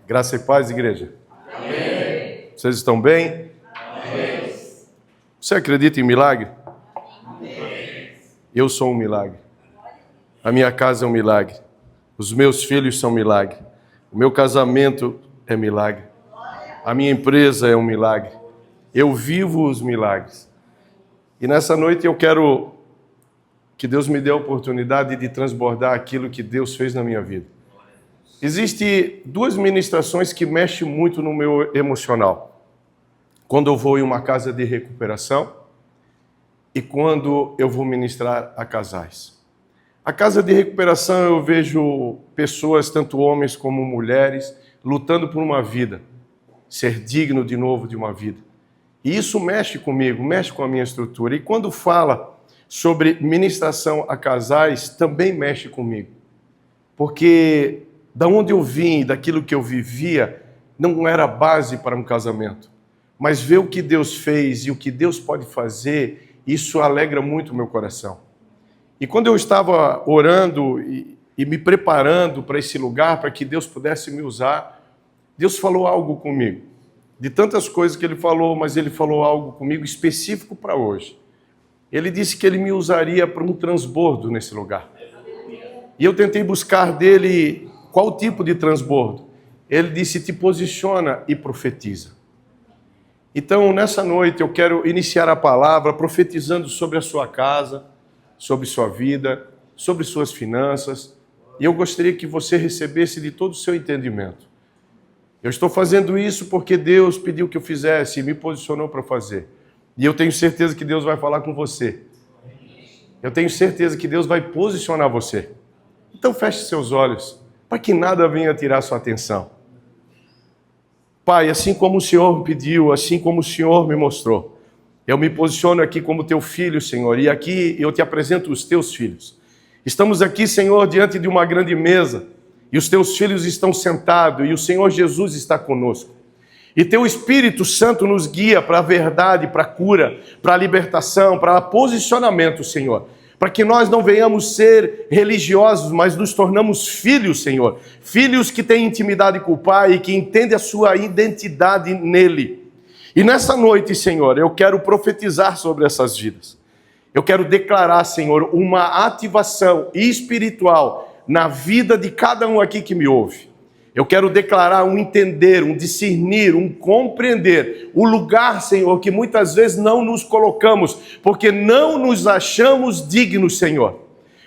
Graça e paz, igreja. Amém. Vocês estão bem? Amém. Você acredita em milagre? Amém. Eu sou um milagre. A minha casa é um milagre. Os meus filhos são um milagre. O meu casamento é milagre. A minha empresa é um milagre. Eu vivo os milagres. E nessa noite eu quero que Deus me dê a oportunidade de transbordar aquilo que Deus fez na minha vida. Existem duas ministrações que mexem muito no meu emocional. Quando eu vou em uma casa de recuperação e quando eu vou ministrar a casais. A casa de recuperação eu vejo pessoas, tanto homens como mulheres, lutando por uma vida, ser digno de novo de uma vida. E isso mexe comigo, mexe com a minha estrutura. E quando fala sobre ministração a casais, também mexe comigo. Porque da onde eu vim, daquilo que eu vivia, não era base para um casamento. Mas ver o que Deus fez e o que Deus pode fazer, isso alegra muito o meu coração. E quando eu estava orando e me preparando para esse lugar, para que Deus pudesse me usar, Deus falou algo comigo. De tantas coisas que Ele falou, mas Ele falou algo comigo específico para hoje. Ele disse que Ele me usaria para um transbordo nesse lugar. E eu tentei buscar dele qual tipo de transbordo. Ele disse, te posiciona e profetiza. Então, nessa noite, eu quero iniciar a palavra profetizando sobre a sua casa, sobre sua vida, sobre suas finanças. E eu gostaria que você recebesse de todo o seu entendimento. Eu estou fazendo isso porque Deus pediu que eu fizesse e me posicionou para fazer. E eu tenho certeza que Deus vai falar com você. Eu tenho certeza que Deus vai posicionar você. Então feche seus olhos, para que nada venha tirar sua atenção. Pai, assim como o Senhor me pediu, assim como o Senhor me mostrou, eu me posiciono aqui como teu filho, Senhor, e aqui eu te apresento os teus filhos. Estamos aqui, Senhor, diante de uma grande mesa, e os teus filhos estão sentados, e o Senhor Jesus está conosco. E teu Espírito Santo nos guia para a verdade, para a cura, para a libertação, para o posicionamento, Senhor. Para que nós não venhamos ser religiosos, mas nos tornamos filhos, Senhor. Filhos que têm intimidade com o Pai e que entendem a sua identidade nele. E nessa noite, Senhor, eu quero profetizar sobre essas vidas. Eu quero declarar, Senhor, uma ativação espiritual na vida de cada um aqui que me ouve. Eu quero declarar um entender, um discernir, um compreender o lugar, Senhor, que muitas vezes não nos colocamos, porque não nos achamos dignos, Senhor.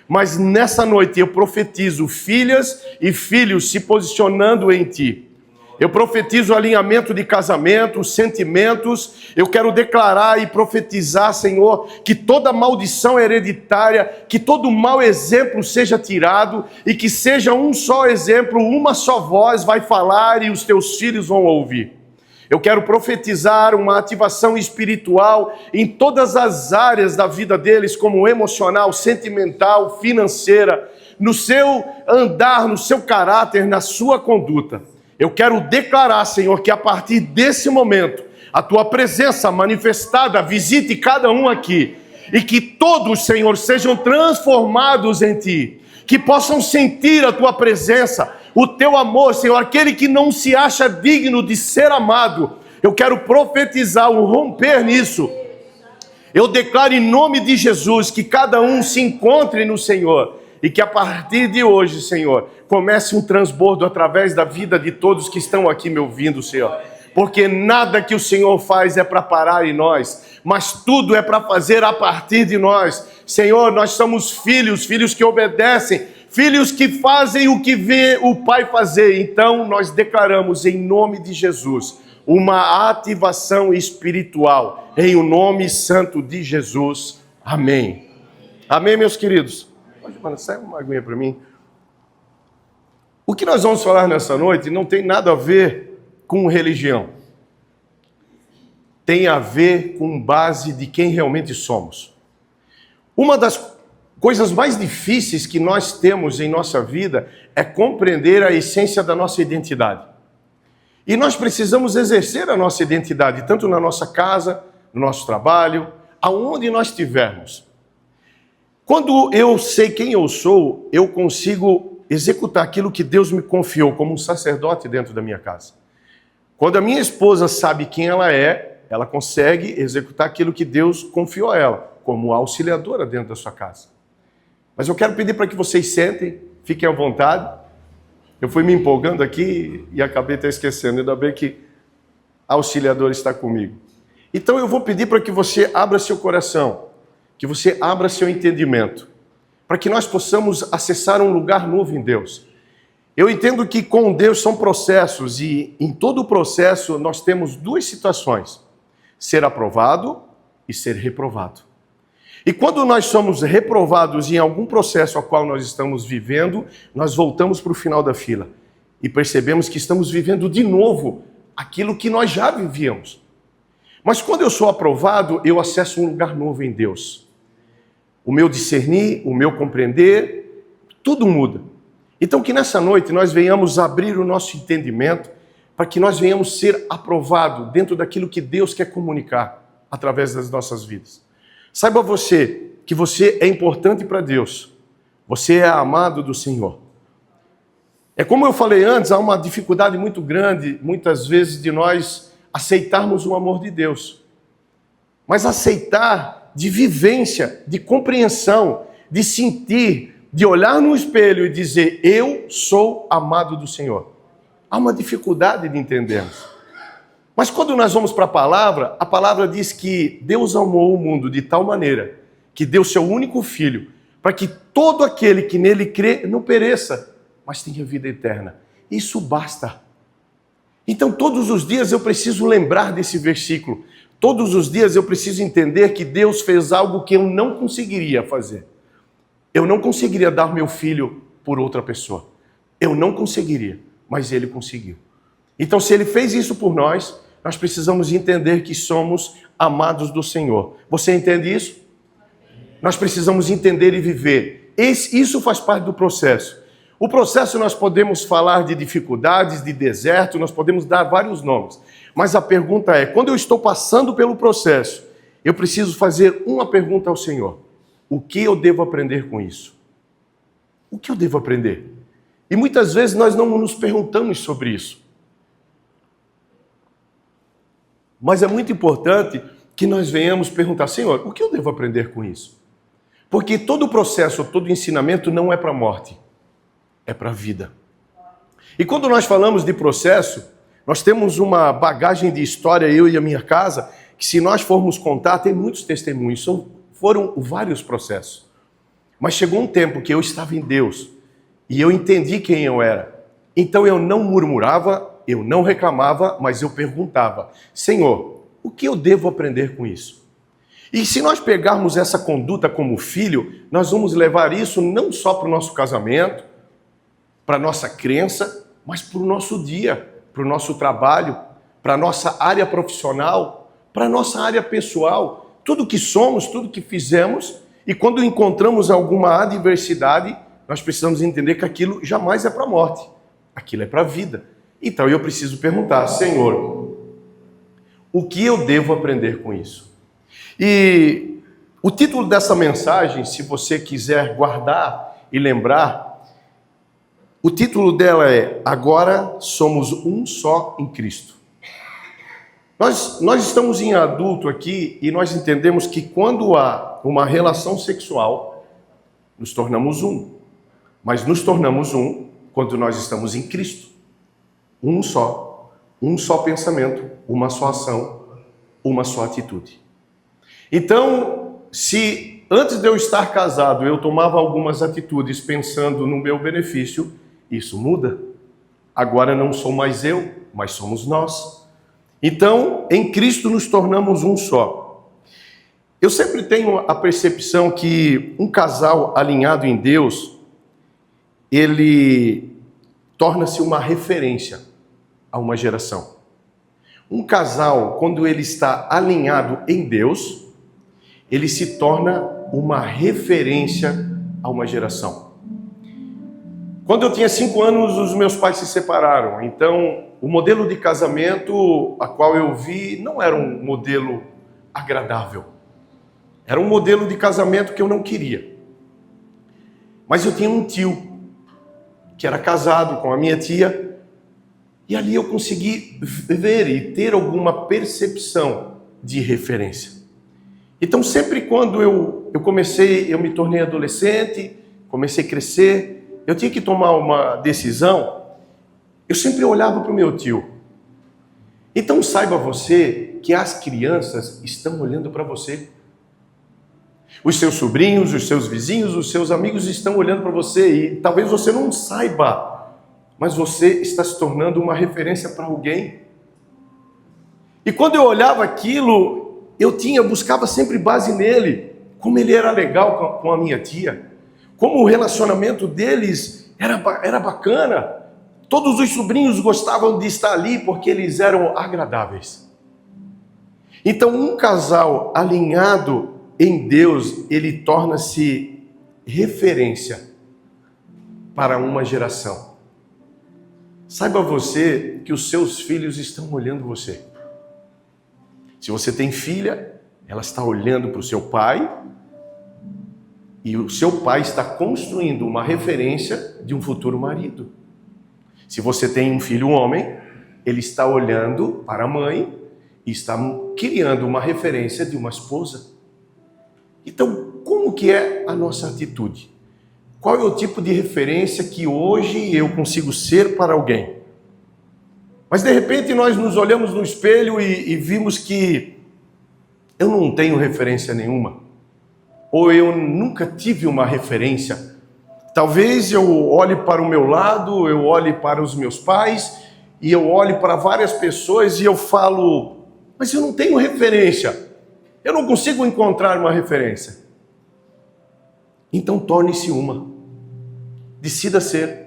Mas nessa noite eu profetizo filhas e filhos se posicionando em Ti. Eu profetizo alinhamento de casamento, sentimentos. Eu quero declarar e profetizar, Senhor, que toda maldição hereditária, que todo mau exemplo seja tirado e que seja um só exemplo, uma só voz vai falar e os teus filhos vão ouvir. Eu quero profetizar uma ativação espiritual em todas as áreas da vida deles, como emocional, sentimental, financeira, no seu andar, no seu caráter, na sua conduta. Eu quero declarar, Senhor, que a partir desse momento, a Tua presença manifestada visite cada um aqui. E que todos, Senhor, sejam transformados em Ti. Que possam sentir a Tua presença, o Teu amor, Senhor. Aquele que não se acha digno de ser amado, eu quero profetizar um romper nisso. Eu declaro em nome de Jesus que cada um se encontre no Senhor. E que a partir de hoje, Senhor, comece um transbordo através da vida de todos que estão aqui me ouvindo, Senhor. Porque nada que o Senhor faz é para parar em nós, mas tudo é para fazer a partir de nós. Senhor, nós somos filhos, filhos que obedecem, filhos que fazem o que vê o Pai fazer. Então, nós declaramos em nome de Jesus uma ativação espiritual, em o nome santo de Jesus. Amém. Amém, meus queridos. Mano, sai uma aguinha para mim. O que nós vamos falar nessa noite não tem nada a ver com religião. Tem a ver com base de quem realmente somos. Uma das coisas mais difíceis que nós temos em nossa vida é compreender a essência da nossa identidade. E nós precisamos exercer a nossa identidade, tanto na nossa casa, no nosso trabalho, aonde nós estivermos. Quando eu sei quem eu sou, eu consigo executar aquilo que Deus me confiou como um sacerdote dentro da minha casa. Quando a minha esposa sabe quem ela consegue executar aquilo que Deus confiou a ela, como auxiliadora dentro da sua casa. Mas eu quero pedir para que vocês sentem, fiquem à vontade. Eu fui me empolgando aqui e acabei até esquecendo, ainda bem que a auxiliadora está comigo. Então eu vou pedir para que você abra seu coração, que você abra seu entendimento, para que nós possamos acessar um lugar novo em Deus. Eu entendo que com Deus são processos e em todo o processo nós temos duas situações: ser aprovado e ser reprovado. E quando nós somos reprovados em algum processo ao qual nós estamos vivendo, nós voltamos para o final da fila e percebemos que estamos vivendo de novo aquilo que nós já vivíamos. Mas quando eu sou aprovado, eu acesso um lugar novo em Deus. O meu discernir, o meu compreender, tudo muda. Então que nessa noite nós venhamos abrir o nosso entendimento para que nós venhamos ser aprovados dentro daquilo que Deus quer comunicar através das nossas vidas. Saiba você que você é importante para Deus. Você é amado do Senhor. É como eu falei antes, há uma dificuldade muito grande, muitas vezes, de nós aceitarmos o amor de Deus. Mas aceitar de vivência, de compreensão, de sentir, de olhar no espelho e dizer: eu sou amado do Senhor. Há uma dificuldade de entendermos. Mas quando nós vamos para a palavra diz que Deus amou o mundo de tal maneira que deu seu único filho, para que todo aquele que nele crê não pereça, mas tenha vida eterna. Isso basta. Então todos os dias eu preciso lembrar desse versículo. Todos os dias eu preciso entender que Deus fez algo que eu não conseguiria fazer. Eu não conseguiria dar meu filho por outra pessoa. Eu não conseguiria, mas Ele conseguiu. Então se Ele fez isso por nós, nós precisamos entender que somos amados do Senhor. Você entende isso? Nós precisamos entender e viver. Isso faz parte do processo. O processo nós podemos falar de dificuldades, de deserto, nós podemos dar vários nomes. Mas a pergunta é, quando eu estou passando pelo processo, eu preciso fazer uma pergunta ao Senhor: o que eu devo aprender com isso? O que eu devo aprender? E muitas vezes nós não nos perguntamos sobre isso. Mas é muito importante que nós venhamos perguntar: Senhor, o que eu devo aprender com isso? Porque todo o processo, todo ensinamento não é para a morte, é para a vida. E quando nós falamos de processo, nós temos uma bagagem de história, eu e a minha casa, que se nós formos contar, tem muitos testemunhos, foram vários processos. Mas chegou um tempo que eu estava em Deus e eu entendi quem eu era. Então eu não murmurava, eu não reclamava, mas eu perguntava: Senhor, o que eu devo aprender com isso? E se nós pegarmos essa conduta como filho, nós vamos levar isso não só para o nosso casamento, para a nossa crença, mas para o nosso dia, para o nosso trabalho, para a nossa área profissional, para a nossa área pessoal. Tudo que somos, tudo que fizemos, e quando encontramos alguma adversidade, nós precisamos entender que aquilo jamais é para a morte, aquilo é para a vida. Então eu preciso perguntar: Senhor, o que eu devo aprender com isso? E o título dessa mensagem, se você quiser guardar e lembrar, o título dela é: Agora somos um só em Cristo. Nós estamos em adulto aqui e nós entendemos que quando há uma relação sexual, nos tornamos um. Mas nos tornamos um quando nós estamos em Cristo. Um só pensamento, uma só ação, uma só atitude. Então, se antes de eu estar casado eu tomava algumas atitudes pensando no meu benefício, isso muda. Agora não sou mais eu, mas somos nós. Então, em Cristo nos tornamos um só. Eu sempre tenho a percepção que um casal alinhado em Deus, ele torna-se uma referência a uma geração. Um casal, quando ele está alinhado em Deus, ele se torna uma referência a uma geração. Quando eu tinha 5 anos, os meus pais se separaram. Então, o modelo de casamento a qual eu vi não era um modelo agradável. Era um modelo de casamento que eu não queria. Mas eu tinha um tio que era casado com a minha tia, e ali eu consegui ver e ter alguma percepção de referência. Então, sempre quando eu me tornei adolescente, comecei a crescer, eu tinha que tomar uma decisão, eu sempre olhava para o meu tio. Então, saiba você que as crianças estão olhando para você. Os seus sobrinhos, os seus vizinhos, os seus amigos estão olhando para você e talvez você não saiba, mas você está se tornando uma referência para alguém. E quando eu olhava aquilo, eu buscava sempre base nele, como ele era legal com a minha tia, como o relacionamento deles era bacana. Todos os sobrinhos gostavam de estar ali porque eles eram agradáveis. Então, um casal alinhado em Deus, ele torna-se referência para uma geração. Saiba você que os seus filhos estão olhando você. Se você tem filha, ela está olhando para o seu pai e o seu pai está construindo uma referência de um futuro marido. Se você tem um filho homem, ele está olhando para a mãe e está criando uma referência de uma esposa. Então, como que é a nossa atitude? Qual é o tipo de referência que hoje eu consigo ser para alguém? Mas de repente nós nos olhamos no espelho e vimos que eu não tenho referência nenhuma. Ou eu nunca tive uma referência. Talvez eu olhe para o meu lado, eu olhe para os meus pais, e eu olhe para várias pessoas e eu falo, mas eu não tenho referência. Eu não consigo encontrar uma referência. Então torne-se uma. Decida ser.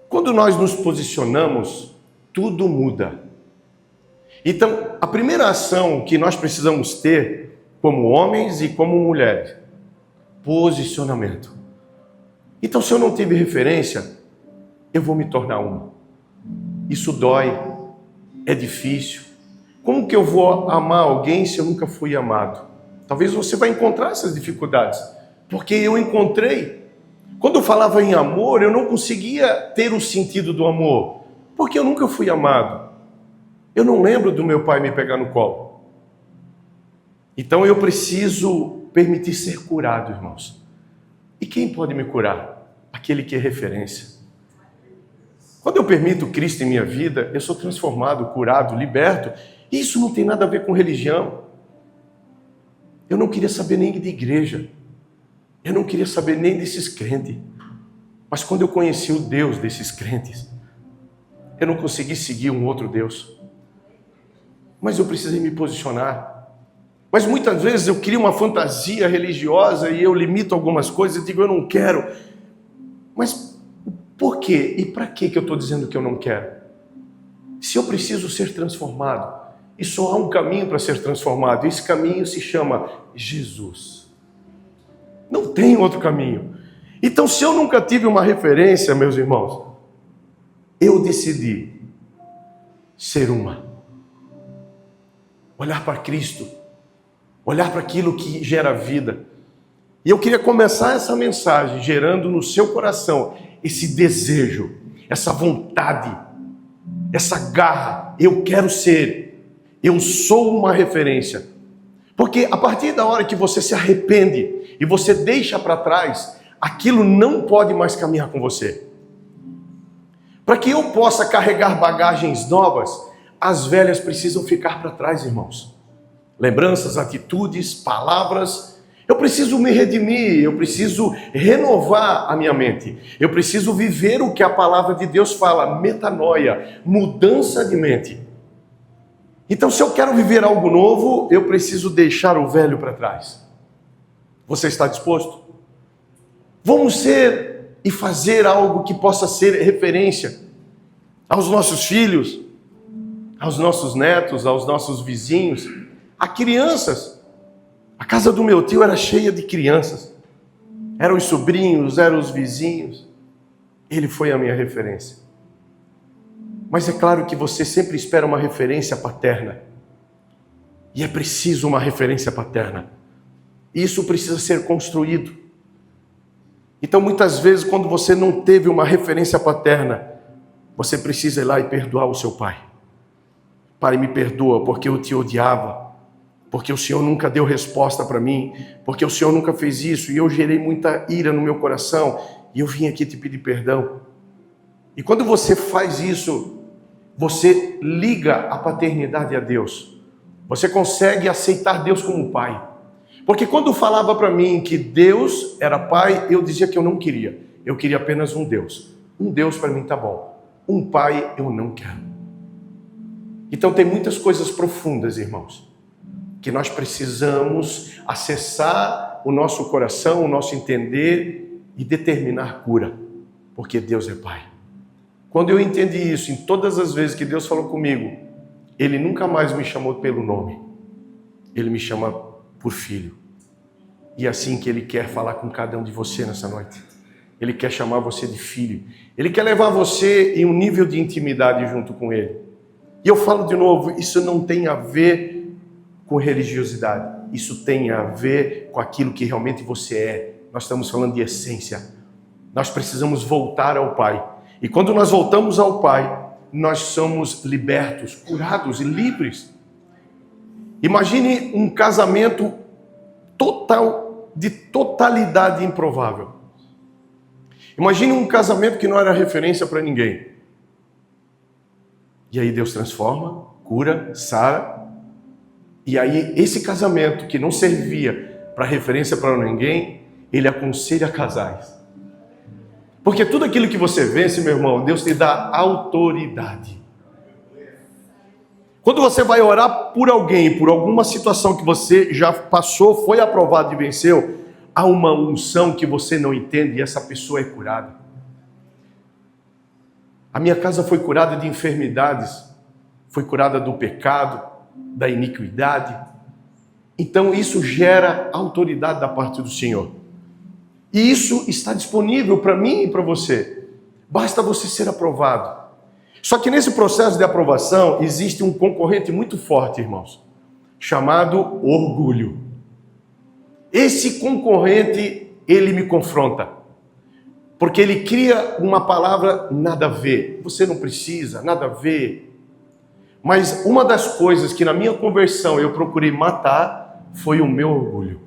Quando nós nos posicionamos, tudo muda. Então, a primeira ação que nós precisamos ter, como homens e como mulheres, posicionamento. Então, se eu não tive referência, eu vou me tornar uma. Isso dói, é difícil. Como que eu vou amar alguém se eu nunca fui amado? Talvez você vai encontrar essas dificuldades, porque eu encontrei. Quando eu falava em amor, eu não conseguia ter o sentido do amor, porque eu nunca fui amado. Eu não lembro do meu pai me pegar no colo. Então eu preciso permitir ser curado, irmãos. E quem pode me curar? Aquele que é referência. Quando eu permito Cristo em minha vida, eu sou transformado, curado, liberto. Isso não tem nada a ver com religião. Eu não queria saber nem de igreja. Eu não queria saber nem desses crentes. Mas quando eu conheci o Deus desses crentes, eu não consegui seguir um outro Deus. Mas eu precisei me posicionar. Mas muitas vezes eu crio uma fantasia religiosa e eu limito algumas coisas e digo, eu não quero. Mas por quê? E para que eu estou dizendo que eu não quero? Se eu preciso ser transformado, e só há um caminho para ser transformado, esse caminho se chama Jesus. Não tem outro caminho. Então, se eu nunca tive uma referência, meus irmãos, eu decidi ser uma. Olhar para Cristo. Olhar para aquilo que gera vida. E eu queria começar essa mensagem gerando no seu coração esse desejo, essa vontade, essa garra. Eu quero ser, eu sou uma referência. Porque a partir da hora que você se arrepende e você deixa para trás, aquilo não pode mais caminhar com você. Para que eu possa carregar bagagens novas, as velhas precisam ficar para trás, irmãos. Lembranças, atitudes, palavras. Eu preciso me redimir, eu preciso renovar a minha mente. Eu preciso viver o que a palavra de Deus fala, metanoia, mudança de mente. Então, se eu quero viver algo novo, eu preciso deixar o velho para trás. Você está disposto? Vamos ser e fazer algo que possa ser referência aos nossos filhos, aos nossos netos, aos nossos vizinhos, a crianças. A casa do meu tio era cheia de crianças. Eram os sobrinhos, eram os vizinhos. Ele foi a minha referência. Mas é claro que você sempre espera uma referência paterna. E é preciso uma referência paterna. Isso precisa ser construído. Então, muitas vezes, quando você não teve uma referência paterna, você precisa ir lá e perdoar o seu pai. Pai, me perdoa porque eu te odiava, porque o Senhor nunca deu resposta para mim, porque o Senhor nunca fez isso e eu gerei muita ira no meu coração e eu vim aqui te pedir perdão. E quando você faz isso, você liga a paternidade a Deus. Você consegue aceitar Deus como pai. Porque quando falava para mim que Deus era pai, eu dizia que eu não queria. Eu queria apenas um Deus. Um Deus para mim tá bom. Um pai eu não quero. Então tem muitas coisas profundas, irmãos, que nós precisamos acessar o nosso coração, o nosso entender e determinar cura. Porque Deus é pai. Quando eu entendi isso, em todas as vezes que Deus falou comigo, Ele nunca mais me chamou pelo nome. Ele me chama por filho. E é assim que Ele quer falar com cada um de você nessa noite. Ele quer chamar você de filho. Ele quer levar você em um nível de intimidade junto com Ele. E eu falo de novo, isso não tem a ver com religiosidade. Isso tem a ver com aquilo que realmente você é. Nós estamos falando de essência. Nós precisamos voltar ao Pai. E quando nós voltamos ao Pai, nós somos libertos, curados e livres. Imagine um casamento total, de totalidade improvável. Imagine um casamento que não era referência para ninguém. E aí Deus transforma, cura, sara. E aí esse casamento que não servia para referência para ninguém, Ele aconselha casais. Porque tudo aquilo que você vence, meu irmão, Deus te dá autoridade. Quando você vai orar por alguém, por alguma situação que você já passou, foi aprovado e venceu, há uma unção que você não entende e essa pessoa é curada. A minha casa foi curada de enfermidades, foi curada do pecado, da iniquidade. Então isso gera autoridade da parte do Senhor. E isso está disponível para mim e para você. Basta você ser aprovado. Só que nesse processo de aprovação existe um concorrente muito forte, irmãos, chamado orgulho. Esse concorrente, ele me confronta. Porque ele cria uma palavra nada a ver. Você não precisa, nada a ver. Mas uma das coisas que na minha conversão eu procurei matar foi o meu orgulho.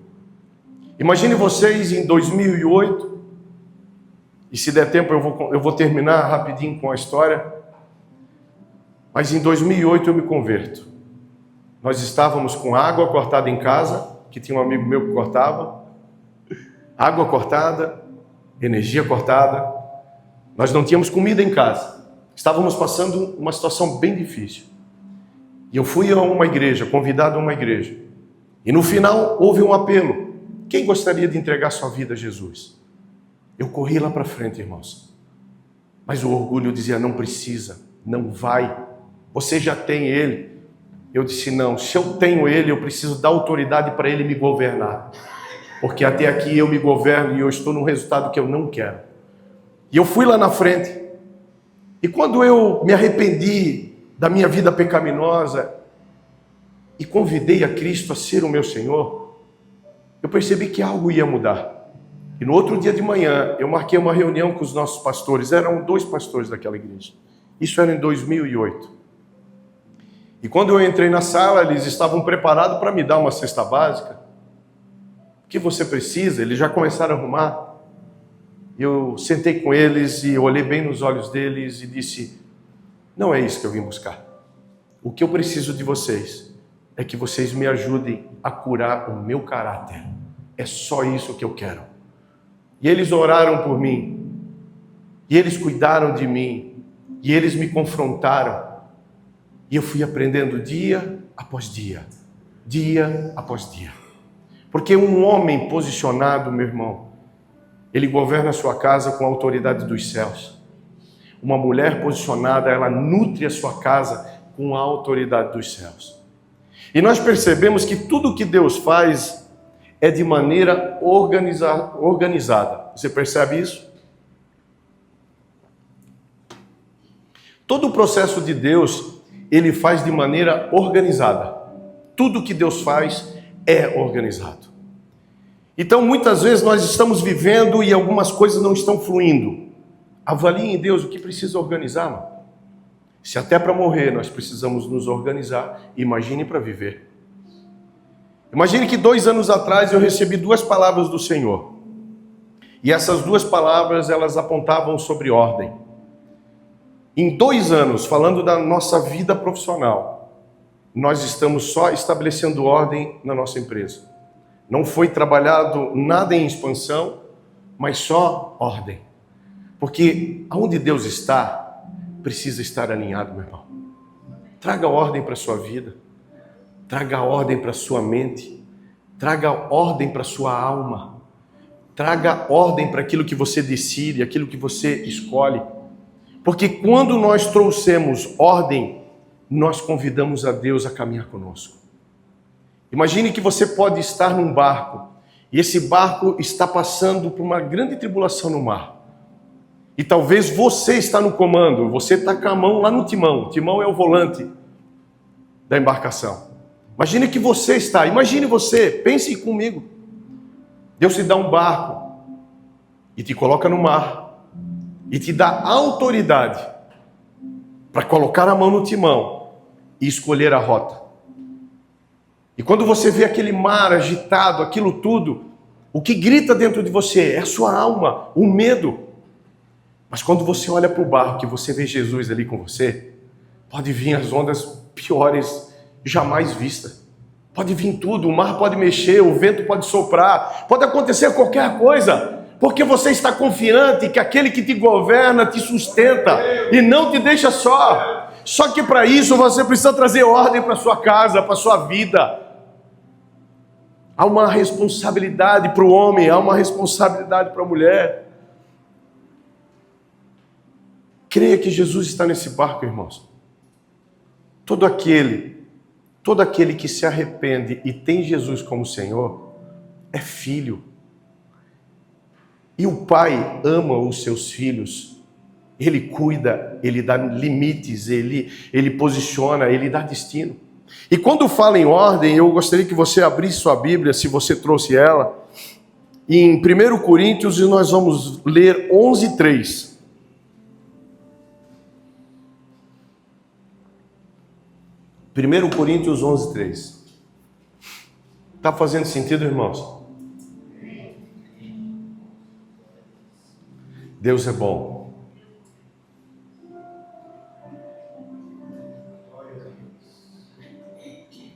Imagine vocês em 2008, e se der tempo eu vou terminar rapidinho com a história, mas em 2008 eu me converto. Nós estávamos com água cortada em casa, que tinha um amigo meu que cortava, água cortada, energia cortada, nós não tínhamos comida em casa, estávamos passando uma situação bem difícil. E eu fui a uma igreja, convidado a uma igreja, e no final houve um apelo. Quem gostaria de entregar sua vida a Jesus? Eu corri lá para frente, irmãos. Mas o orgulho dizia, não precisa, não vai. Você já tem Ele. Eu disse, não, se eu tenho Ele, eu preciso dar autoridade para Ele me governar. Porque até aqui eu me governo e eu estou num resultado que eu não quero. E eu fui lá na frente. E quando eu me arrependi da minha vida pecaminosa e convidei a Cristo a ser o meu Senhor, eu percebi que algo ia mudar. E no outro dia de manhã, eu marquei uma reunião com os nossos pastores. Eram 2 pastores daquela igreja. Isso era em 2008. E quando eu entrei na sala, eles estavam preparados para me dar uma cesta básica. O que você precisa? Eles já começaram a arrumar. Eu sentei com eles e olhei bem nos olhos deles e disse, não é isso que eu vim buscar. O que eu preciso de vocês é que vocês me ajudem a curar o meu caráter. É só isso que eu quero. E eles oraram por mim. E eles cuidaram de mim. E eles me confrontaram. E eu fui aprendendo dia após dia. Dia após dia. Porque um homem posicionado, meu irmão, ele governa a sua casa com a autoridade dos céus. Uma mulher posicionada, ela nutre a sua casa com a autoridade dos céus. E nós percebemos que tudo que Deus faz é de maneira organizada. Você percebe isso? Todo o processo de Deus, Ele faz de maneira organizada. Tudo que Deus faz é organizado. Então, muitas vezes nós estamos vivendo e algumas coisas não estão fluindo. Avalie em Deus o que precisa organizar, mano. Se até para morrer nós precisamos nos organizar, imagine para viver. Imagine que 2 anos atrás eu recebi 2 palavras do Senhor. E essas 2 palavras, elas apontavam sobre ordem. Em 2 anos, falando da nossa vida profissional, nós estamos só estabelecendo ordem na nossa empresa. Não foi trabalhado nada em expansão, mas só ordem. Porque aonde Deus está, precisa estar alinhado, meu irmão. Traga ordem para a sua vida. Traga ordem para a sua mente. Traga ordem para a sua alma. Traga ordem para aquilo que você decide, aquilo que você escolhe. Porque quando nós trouxemos ordem, nós convidamos a Deus a caminhar conosco. Imagine que você pode estar num barco, e esse barco está passando por uma grande tribulação no mar. E talvez você está no comando, você está com a mão lá no timão. O timão é o volante da embarcação. Imagine que você está, imagine você, pense comigo. Deus te dá um barco e te coloca no mar e te dá autoridade para colocar a mão no timão e escolher a rota. E quando você vê aquele mar agitado, aquilo tudo, o que grita dentro de você é a sua alma, o medo. Mas quando você olha para o barco, que você vê Jesus ali com você, pode vir as ondas piores jamais vistas. Pode vir tudo, o mar pode mexer, o vento pode soprar, pode acontecer qualquer coisa, porque você está confiante que aquele que te governa te sustenta e não te deixa só. Só que para isso você precisa trazer ordem para sua casa, para sua vida. Há uma responsabilidade para o homem, há uma responsabilidade para a mulher. Creia que Jesus está nesse barco, irmãos. Todo aquele que se arrepende e tem Jesus como Senhor, é filho. E o Pai ama os seus filhos. Ele cuida, Ele dá limites, Ele posiciona, Ele dá destino. E quando fala em ordem, eu gostaria que você abrisse sua Bíblia, se você trouxe ela, em 1 Coríntios, e nós vamos ler 11:3. 1 Coríntios 11:3. Está fazendo sentido, irmãos? Deus é bom.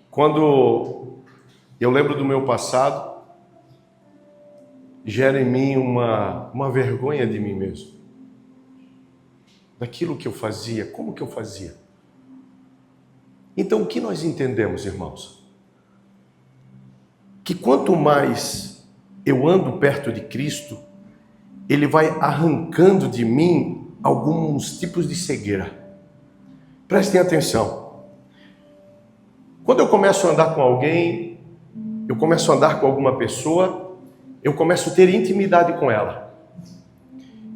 Quando eu lembro do meu passado, gera em mim uma vergonha de mim mesmo. Daquilo que eu fazia, como que eu fazia. Então, o que nós entendemos, irmãos? Que quanto mais eu ando perto de Cristo, Ele vai arrancando de mim alguns tipos de cegueira. Prestem atenção. Quando eu começo a andar com alguém, eu começo a andar com alguma pessoa, eu começo a ter intimidade com ela.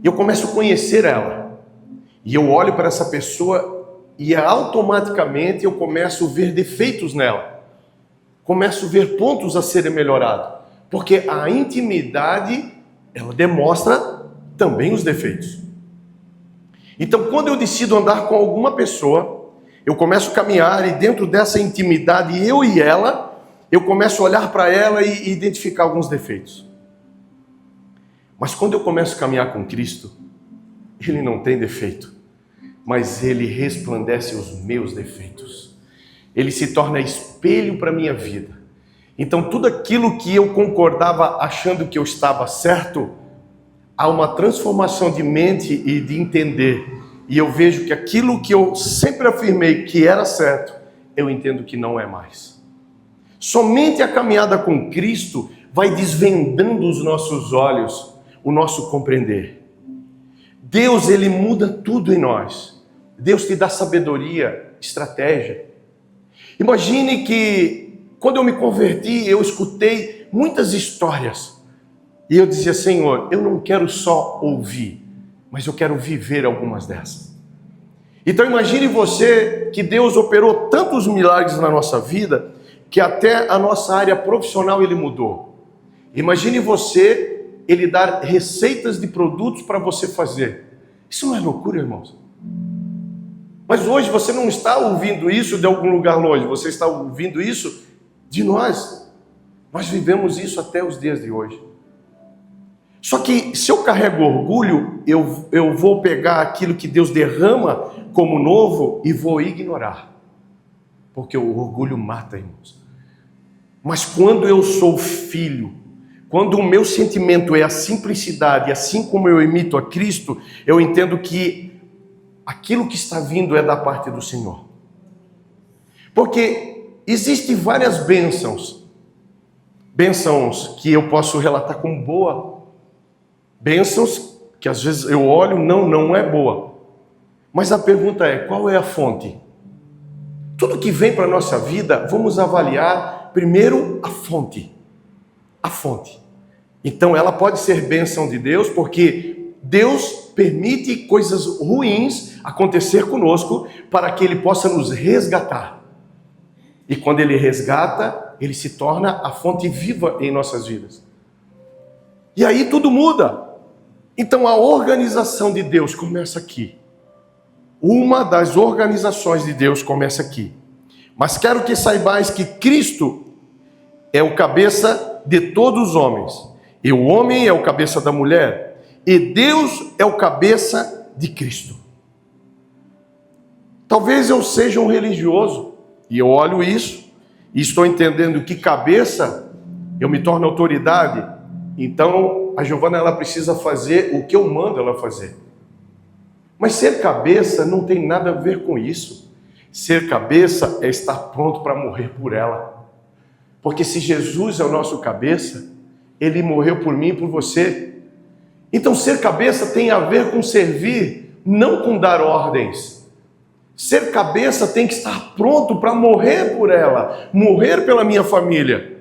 Eu começo a conhecer ela. E eu olho para essa pessoa e automaticamente eu começo a ver defeitos nela. Começo a ver pontos a serem melhorados. Porque a intimidade, ela demonstra também os defeitos. Então, quando eu decido andar com alguma pessoa, eu começo a caminhar e dentro dessa intimidade, eu e ela, eu começo a olhar para ela e identificar alguns defeitos. Mas quando eu começo a caminhar com Cristo, Ele não tem defeito, mas Ele resplandece os meus defeitos. Ele se torna espelho para a minha vida. Então tudo aquilo que eu concordava achando que eu estava certo, há uma transformação de mente e de entender. E eu vejo que aquilo que eu sempre afirmei que era certo, eu entendo que não é mais. Somente a caminhada com Cristo vai desvendando os nossos olhos, o nosso compreender. Deus, Ele muda tudo em nós. Deus te dá sabedoria, estratégia. Imagine que quando eu me converti, eu escutei muitas histórias. E eu dizia, Senhor, eu não quero só ouvir, mas eu quero viver algumas dessas. Então imagine você que Deus operou tantos milagres na nossa vida, que até a nossa área profissional Ele mudou. Imagine você, ele dar receitas de produtos para você fazer. Isso não é loucura, irmãos? Mas hoje você não está ouvindo isso de algum lugar longe, você está ouvindo isso de nós. Nós vivemos isso até os dias de hoje. Só que se eu carrego orgulho, eu vou pegar aquilo que Deus derrama como novo e vou ignorar. Porque o orgulho mata, irmãos. Mas quando eu sou filho, quando o meu sentimento é a simplicidade, assim como eu imito a Cristo, eu entendo que aquilo que está vindo é da parte do Senhor. Porque existem várias bênçãos que eu posso relatar como boa, bênçãos que às vezes eu olho, não é boa. Mas a pergunta é, qual é a fonte? Tudo que vem para a nossa vida, vamos avaliar primeiro a fonte. A fonte. Então ela pode ser bênção de Deus, porque Deus permite coisas ruins acontecer conosco para que Ele possa nos resgatar. E quando Ele resgata, Ele se torna a fonte viva em nossas vidas. E aí tudo muda. Então a organização de Deus começa aqui. Uma das organizações de Deus começa aqui. Mas quero que saibais que Cristo é o cabeça de todos os homens. E o homem é o cabeça da mulher. E Deus é o cabeça de Cristo. Talvez eu seja um religioso. E eu olho isso. E estou entendendo que cabeça, eu me torno autoridade. Então a Giovana, ela precisa fazer o que eu mando ela fazer. Mas ser cabeça não tem nada a ver com isso. Ser cabeça é estar pronto para morrer por ela. Porque se Jesus é o nosso cabeça, Ele morreu por mim e por você. Então ser cabeça tem a ver com servir, não com dar ordens. Ser cabeça tem que estar pronto para morrer por ela, morrer pela minha família.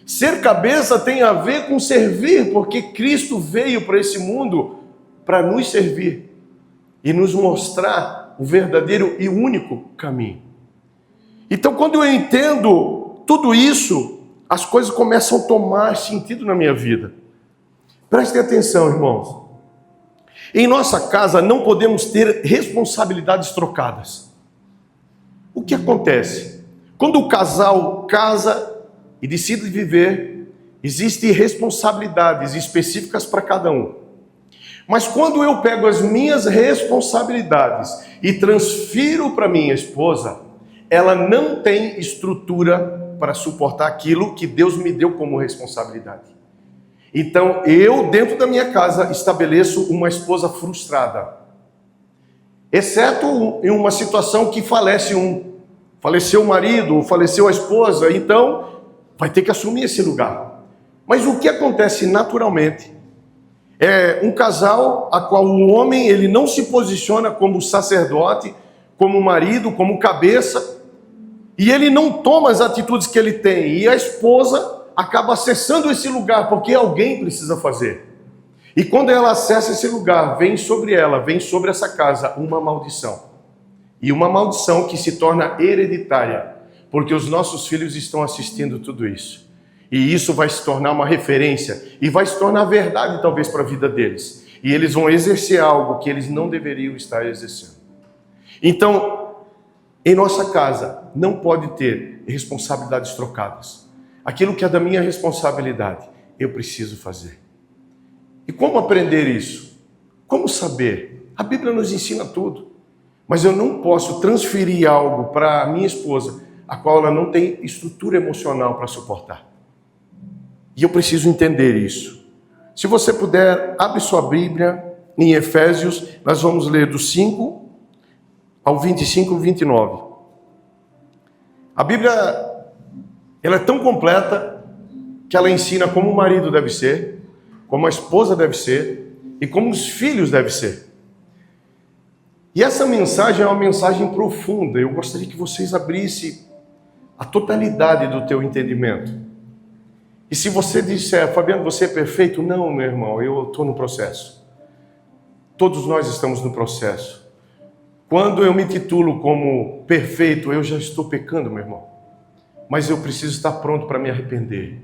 Ser cabeça tem a ver com servir, porque Cristo veio para esse mundo para nos servir e nos mostrar o verdadeiro e único caminho. Então, quando eu entendo tudo isso, as coisas começam a tomar sentido na minha vida. Prestem atenção, irmãos. Em nossa casa não podemos ter responsabilidades trocadas. O que acontece? Quando o casal casa e decide viver, existem responsabilidades específicas para cada um. Mas quando eu pego as minhas responsabilidades e transfiro para minha esposa, ela não tem estrutura para suportar aquilo que Deus me deu como responsabilidade. Então eu, dentro da minha casa, estabeleço uma esposa frustrada. Exceto em uma situação que faleceu o marido, ou faleceu a esposa, então vai ter que assumir esse lugar. Mas o que acontece naturalmente é um casal a qual o homem ele não se posiciona como sacerdote, como marido, como cabeça, e ele não toma as atitudes que ele tem, e a esposa acaba acessando esse lugar, porque alguém precisa fazer. E quando ela acessa esse lugar, vem sobre ela, vem sobre essa casa uma maldição. E uma maldição que se torna hereditária, porque os nossos filhos estão assistindo tudo isso. E isso vai se tornar uma referência, e vai se tornar verdade talvez para a vida deles. E eles vão exercer algo que eles não deveriam estar exercendo. Então, em nossa casa, não pode ter responsabilidades trocadas. Aquilo que é da minha responsabilidade, eu preciso fazer. E como aprender isso? Como saber? A Bíblia nos ensina tudo. Mas eu não posso transferir algo para a minha esposa, a qual ela não tem estrutura emocional para suportar. E eu preciso entender isso. Se você puder, abre sua Bíblia em Efésios, nós vamos ler do 5 ao 25 e 29. A Bíblia, ela é tão completa que ela ensina como o marido deve ser, como a esposa deve ser e como os filhos devem ser. E essa mensagem é uma mensagem profunda. Eu gostaria que vocês abrissem a totalidade do teu entendimento. E se você disser, Fabiano, você é perfeito? Não, meu irmão, eu estou no processo. Todos nós estamos no processo. Quando eu me titulo como perfeito, eu já estou pecando, meu irmão. Mas eu preciso estar pronto para me arrepender.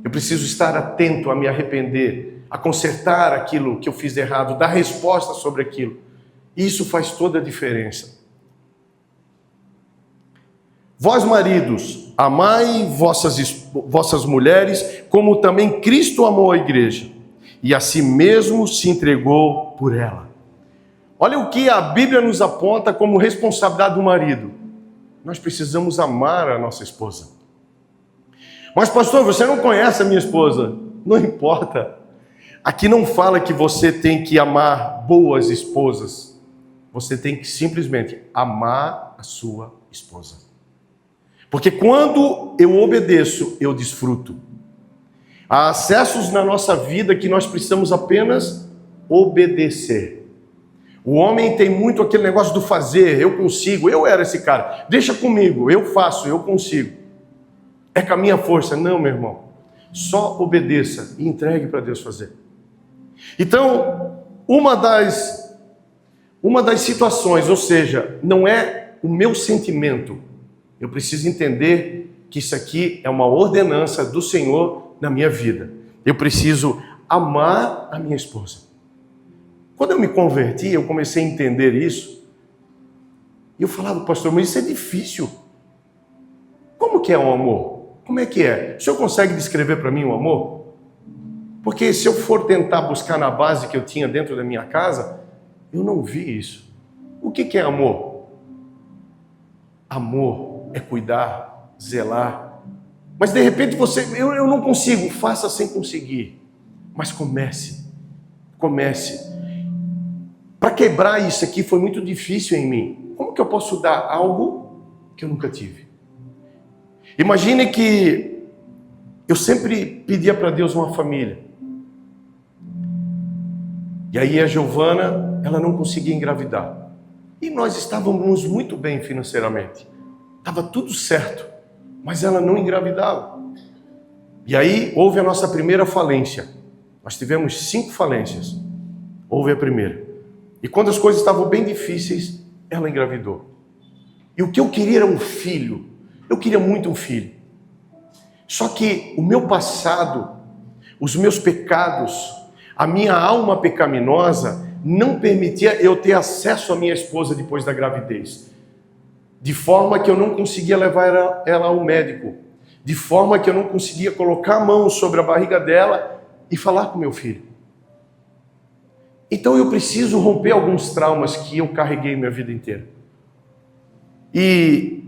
Eu preciso estar atento a me arrepender, a consertar aquilo que eu fiz errado, dar resposta sobre aquilo. Isso faz toda a diferença. Vós, maridos, amai vossas mulheres, como também Cristo amou a igreja, e a si mesmo se entregou por ela. Olha o que a Bíblia nos aponta como responsabilidade do marido. Nós precisamos amar a nossa esposa. Mas pastor, você não conhece a minha esposa. Não importa. Aqui não fala que você tem que amar boas esposas. Você tem que simplesmente amar a sua esposa. Porque quando eu obedeço, eu desfruto. Há acessos na nossa vida que nós precisamos apenas obedecer. O homem tem muito aquele negócio do fazer, eu consigo, eu era esse cara. Deixa comigo, eu faço, eu consigo. É com a minha força. Não, meu irmão. Só obedeça e entregue para Deus fazer. Então, uma das situações, ou seja, não é o meu sentimento. Eu preciso entender que isso aqui é uma ordenança do Senhor na minha vida. Eu preciso amar a minha esposa. Quando eu me converti, eu comecei a entender isso. E eu falava, pastor, mas isso é difícil. Como que é o amor? Como é que é? O senhor consegue descrever para mim o amor? Porque se eu for tentar buscar na base que eu tinha dentro da minha casa, eu não vi isso. O que é amor? Amor é cuidar, zelar. Mas de repente eu não consigo, faça sem conseguir. Mas comece. Para quebrar isso aqui foi muito difícil em mim. Como que eu posso dar algo que eu nunca tive? Imagine que eu sempre pedia para Deus uma família. E aí a Giovana, ela não conseguia engravidar. E nós estávamos muito bem financeiramente. Estava tudo certo, mas ela não engravidava. E aí houve a nossa primeira falência. Nós tivemos 5 falências. Houve a primeira. E quando as coisas estavam bem difíceis, ela engravidou. E o que eu queria era um filho. Eu queria muito um filho. Só que o meu passado, os meus pecados, a minha alma pecaminosa não permitia eu ter acesso à minha esposa depois da gravidez. De forma que eu não conseguia levar ela ao médico. De forma que eu não conseguia colocar a mão sobre a barriga dela e falar com meu filho. Então eu preciso romper alguns traumas que eu carreguei minha vida inteira. E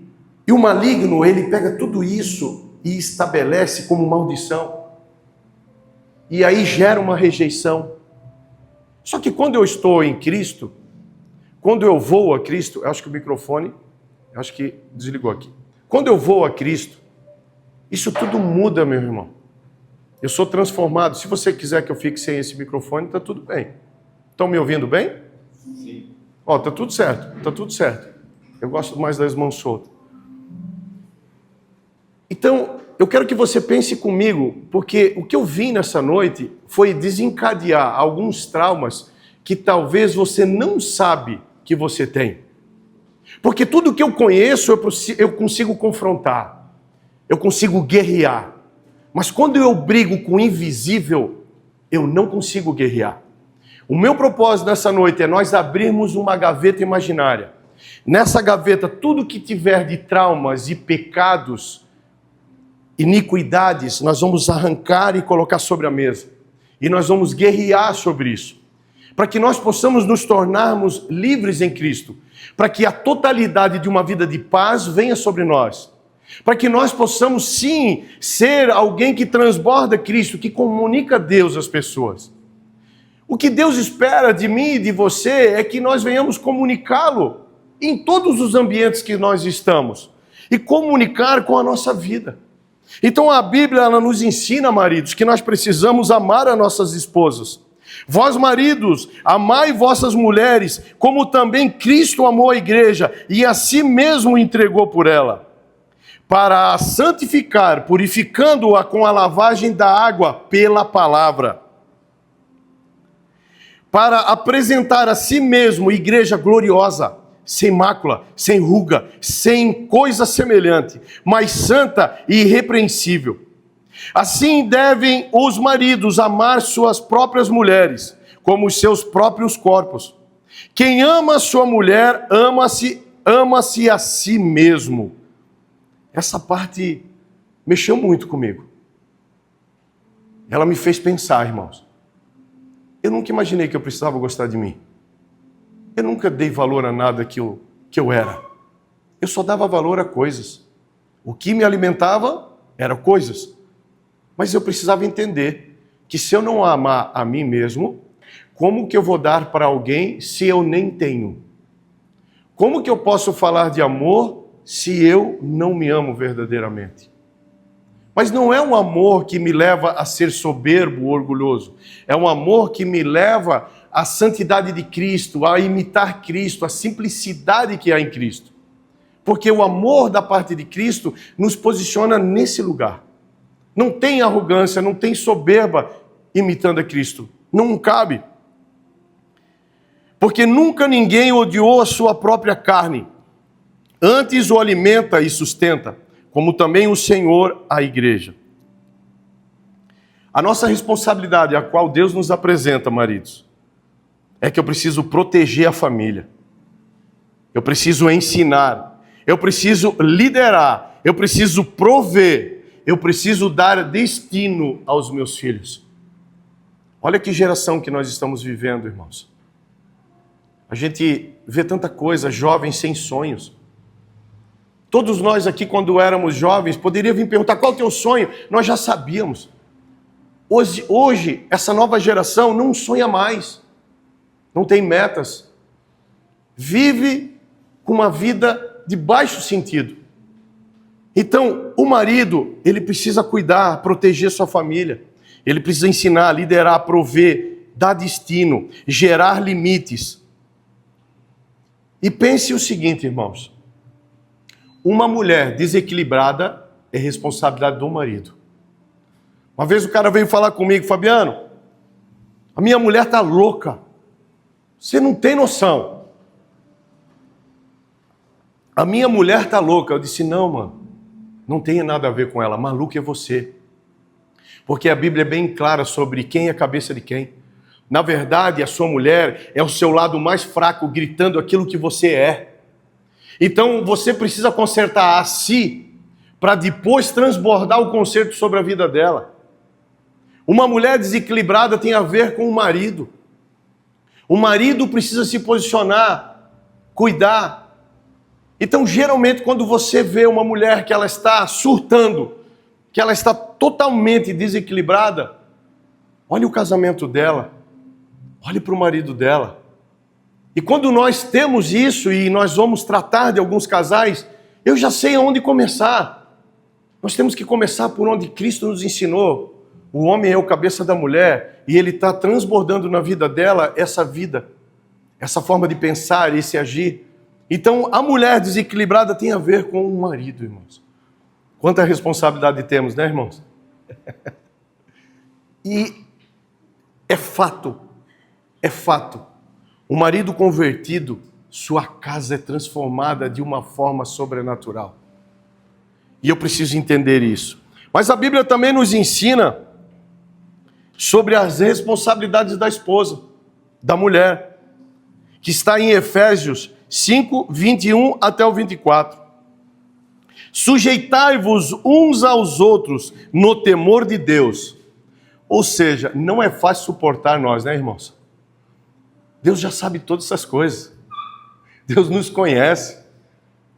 o maligno, ele pega tudo isso e estabelece como maldição. E aí gera uma rejeição. Só que quando eu estou em Cristo, quando eu vou a Cristo, eu acho que o microfone, acho que desligou aqui. Quando eu vou a Cristo, isso tudo muda, meu irmão. Eu sou transformado. Se você quiser que eu fique sem esse microfone, está tudo bem. Estão me ouvindo bem? Sim. Ó, tá tudo certo, tá tudo certo. Eu gosto mais das mãos soltas. Então, eu quero que você pense comigo, porque o que eu vim nessa noite foi desencadear alguns traumas que talvez você não sabe que você tem. Porque tudo que eu conheço, eu consigo confrontar. Eu consigo guerrear. Mas quando eu brigo com o invisível, eu não consigo guerrear. O meu propósito nessa noite é nós abrirmos uma gaveta imaginária. Nessa gaveta, tudo que tiver de traumas e pecados, iniquidades, nós vamos arrancar e colocar sobre a mesa. E nós vamos guerrear sobre isso. Para que nós possamos nos tornarmos livres em Cristo. Para que a totalidade de uma vida de paz venha sobre nós. Para que nós possamos sim ser alguém que transborda Cristo, que comunica Deus às pessoas. O que Deus espera de mim e de você é que nós venhamos comunicá-lo em todos os ambientes que nós estamos. E comunicar com a nossa vida. Então a Bíblia ela nos ensina, maridos, que nós precisamos amar as nossas esposas. Vós, maridos, amai vossas mulheres, como também Cristo amou a igreja e a si mesmo entregou por ela, para a santificar, purificando-a com a lavagem da água pela palavra, para apresentar a si mesmo igreja gloriosa, sem mácula, sem ruga, sem coisa semelhante, mas santa e irrepreensível. Assim devem os maridos amar suas próprias mulheres, como os seus próprios corpos. Quem ama sua mulher, ama-se a si mesmo. Essa parte mexeu muito comigo. Ela me fez pensar, irmãos. Eu nunca imaginei que eu precisava gostar de mim. Eu nunca dei valor a nada que eu era. Eu só dava valor a coisas. O que me alimentava eram coisas. Mas eu precisava entender que se eu não amar a mim mesmo, como que eu vou dar para alguém se eu nem tenho? Como que eu posso falar de amor se eu não me amo verdadeiramente? Mas não é um amor que me leva a ser soberbo, orgulhoso. É um amor que me leva à santidade de Cristo, a imitar Cristo, a simplicidade que há em Cristo. Porque o amor da parte de Cristo nos posiciona nesse lugar. Não tem arrogância, não tem soberba imitando a Cristo. Não cabe. Porque nunca ninguém odiou a sua própria carne. Antes o alimenta e sustenta, como também o Senhor a igreja. A nossa responsabilidade, a qual Deus nos apresenta, maridos, é que eu preciso proteger a família. Eu preciso ensinar. Eu preciso liderar. Eu preciso prover. Eu preciso dar destino aos meus filhos. Olha que geração que nós estamos vivendo, irmãos. A gente vê tanta coisa, jovens sem sonhos. Todos nós aqui, quando éramos jovens, poderiam vir perguntar qual é o teu sonho. Nós já sabíamos. Hoje, essa nova geração não sonha mais. Não tem metas. Vive com uma vida de baixo sentido. Então, o marido, ele precisa cuidar, proteger sua família. Ele precisa ensinar, liderar, prover, dar destino, gerar limites. E pense o seguinte, irmãos. Uma mulher desequilibrada é responsabilidade do marido. Uma vez o cara veio falar comigo, Fabiano, a minha mulher está louca. Você não tem noção. A minha mulher está louca. Eu disse, não, mano, não tem nada a ver com ela. Maluco é você. Porque a Bíblia é bem clara sobre quem é a cabeça de quem. Na verdade, a sua mulher é o seu lado mais fraco, gritando aquilo que você é. Então, você precisa consertar a si, para depois transbordar o conserto sobre a vida dela. Uma mulher desequilibrada tem a ver com o marido. O marido precisa se posicionar, cuidar. Então, geralmente, quando você vê uma mulher que ela está surtando, que ela está totalmente desequilibrada, olhe o casamento dela, olhe para o marido dela. E quando nós temos isso e nós vamos tratar de alguns casais, eu já sei aonde começar. Nós temos que começar por onde Cristo nos ensinou. O homem é o cabeça da mulher e ele está transbordando na vida dela essa vida, essa forma de pensar, esse agir. Então, a mulher desequilibrada tem a ver com o marido, irmãos. Quanta responsabilidade temos, né, irmãos? E é fato. O marido convertido, sua casa é transformada de uma forma sobrenatural. E eu preciso entender isso. Mas a Bíblia também nos ensina sobre as responsabilidades da esposa, da mulher, que está em Efésios 5, 21 até o 24. Sujeitai-vos uns aos outros no temor de Deus. Ou seja, não é fácil suportar nós, né, irmãos? Deus já sabe todas essas coisas. Deus nos conhece.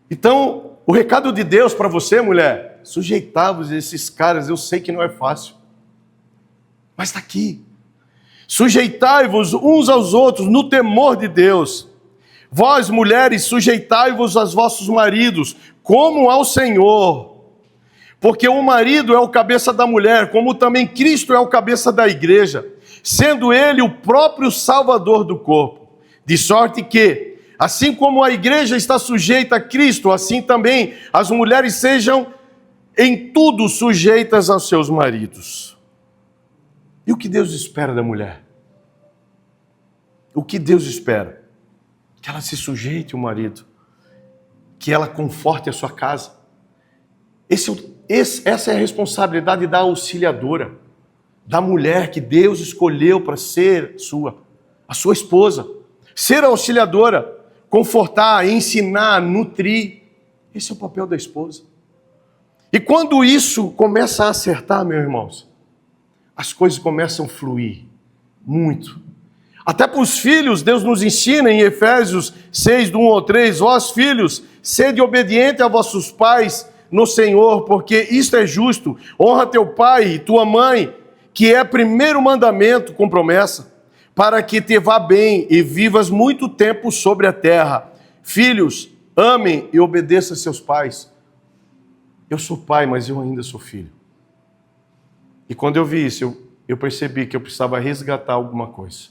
Então, o recado de Deus para você, mulher, sujeitai-vos a esses caras. Eu sei que não é fácil, mas está aqui. Sujeitai-vos uns aos outros no temor de Deus. Vós, mulheres, sujeitai-vos aos vossos maridos, como ao Senhor. Porque o marido é o cabeça da mulher, como também Cristo é o cabeça da igreja, sendo ele o próprio Salvador do corpo. De sorte que, assim como a igreja está sujeita a Cristo, assim também as mulheres sejam em tudo sujeitas aos seus maridos. E o que Deus espera da mulher? O que Deus espera? Que ela se sujeite ao marido, que ela conforte a sua casa. Esse essa é a responsabilidade da auxiliadora, da mulher que Deus escolheu para ser a sua esposa. Ser auxiliadora, confortar, ensinar, nutrir. Esse é o papel da esposa. E quando isso começa a acertar, meus irmãos, as coisas começam a fluir muito. Até para os filhos, Deus nos ensina em Efésios 6, do 1 ao 3, vós filhos, sede obediente a vossos pais no Senhor, porque isto é justo. Honra teu pai e tua mãe, que é primeiro mandamento com promessa, para que te vá bem e vivas muito tempo sobre a terra. Filhos, amem e obedeçam a seus pais. Eu sou pai, mas eu ainda sou filho. E quando eu vi isso, eu percebi que eu precisava resgatar alguma coisa.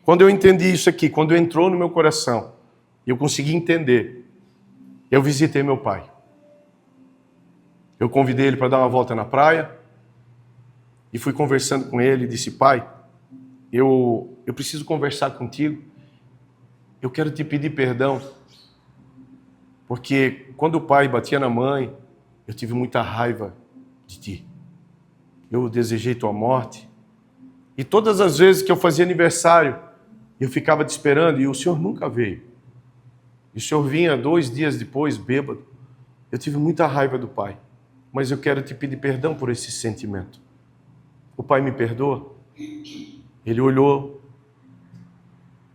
Quando eu entendi isso aqui, quando entrou no meu coração, eu consegui entender, eu visitei meu pai. Eu convidei ele para dar uma volta na praia e fui conversando com ele e disse, pai, eu preciso conversar contigo, eu quero te pedir perdão, porque quando o pai batia na mãe, eu tive muita raiva de ti. Eu desejei tua morte. E todas as vezes que eu fazia aniversário, eu ficava te esperando e o senhor nunca veio. E o senhor vinha 2 dias depois, bêbado. Eu tive muita raiva do pai, mas eu quero te pedir perdão por esse sentimento. O pai me perdoa? Ele olhou.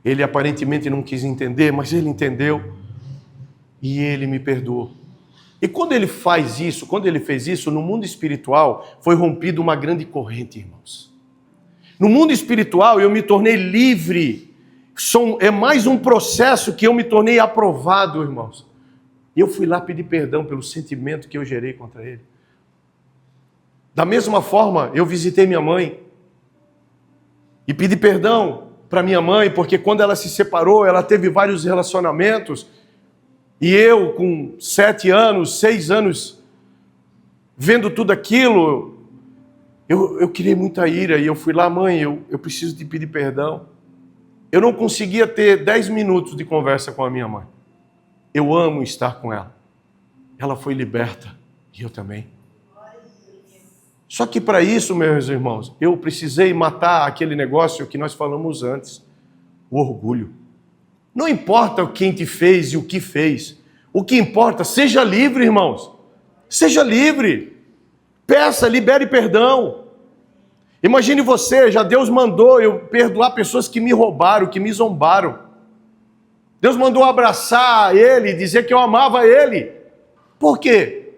Ele aparentemente não quis entender, mas ele entendeu. E ele me perdoou. E quando ele faz isso, quando ele fez isso, no mundo espiritual, foi rompida uma grande corrente, irmãos. No mundo espiritual, eu me tornei livre. É mais um processo que eu me tornei aprovado, irmãos. E eu fui lá pedir perdão pelo sentimento que eu gerei contra ele. Da mesma forma, eu visitei minha mãe e pedi perdão para minha mãe, porque quando ela se separou, ela teve vários relacionamentos. E eu, com 7 anos, 6 anos, vendo tudo aquilo, eu criei muita ira. E eu fui lá, mãe, eu preciso te pedir perdão. Eu não conseguia ter 10 minutos de conversa com a minha mãe. Eu amo estar com ela. Ela foi liberta, e eu também. Só que para isso, meus irmãos, eu precisei matar aquele negócio que nós falamos antes, o orgulho. Não importa quem te fez e o que fez. O que importa, seja livre, irmãos. Seja livre. Peça, libere perdão. Imagine você, já Deus mandou eu perdoar pessoas que me roubaram, que me zombaram. Deus mandou abraçar ele, dizer que eu amava ele. Por quê?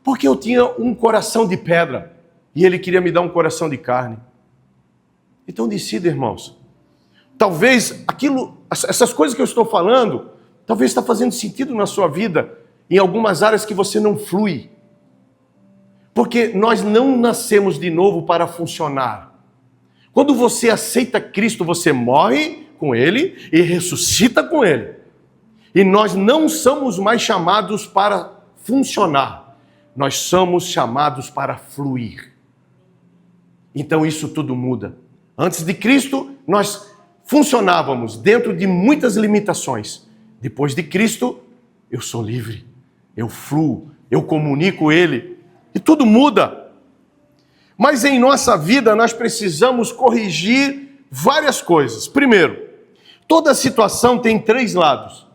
Porque eu tinha um coração de pedra e ele queria me dar um coração de carne. Então decida, irmãos. Talvez essas coisas que eu estou falando, talvez está fazendo sentido na sua vida, em algumas áreas que você não flui. Porque nós não nascemos de novo para funcionar. Quando você aceita Cristo, você morre com Ele e ressuscita com Ele. E nós não somos mais chamados para funcionar. Nós somos chamados para fluir. Então isso tudo muda. Antes de Cristo, nós funcionávamos dentro de muitas limitações. Depois de Cristo, eu sou livre. Eu fluo, eu comunico Ele. E tudo muda. Mas em nossa vida nós precisamos corrigir várias coisas. Primeiro, toda situação tem 3 lados.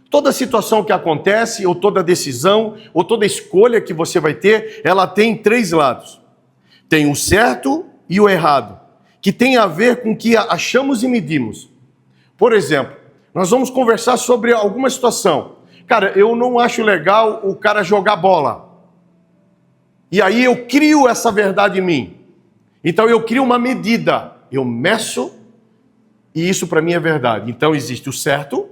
Toda situação que acontece, ou toda decisão, ou toda escolha que você vai ter, ela tem 3 lados. Tem o certo e o errado, que tem a ver com o que achamos e medimos. Por exemplo, nós vamos conversar sobre alguma situação. Cara, eu não acho legal o cara jogar bola. E aí eu crio essa verdade em mim. Então eu crio uma medida. Eu meço e isso para mim é verdade. Então existe o certo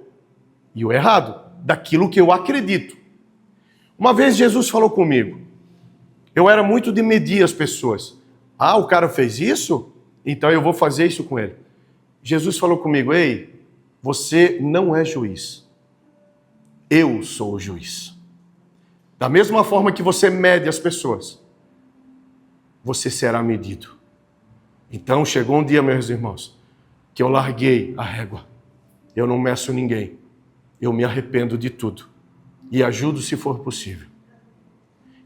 e o errado, daquilo que eu acredito. Uma vez Jesus falou comigo. Eu era muito de medir as pessoas. Ah, o cara fez isso? Então eu vou fazer isso com ele. Jesus falou comigo, ei, você não é juiz. Eu sou o juiz. Da mesma forma que você mede as pessoas, você será medido. Então chegou um dia, meus irmãos, que eu larguei a régua. Eu não meço ninguém. Eu me arrependo de tudo. E ajudo se for possível.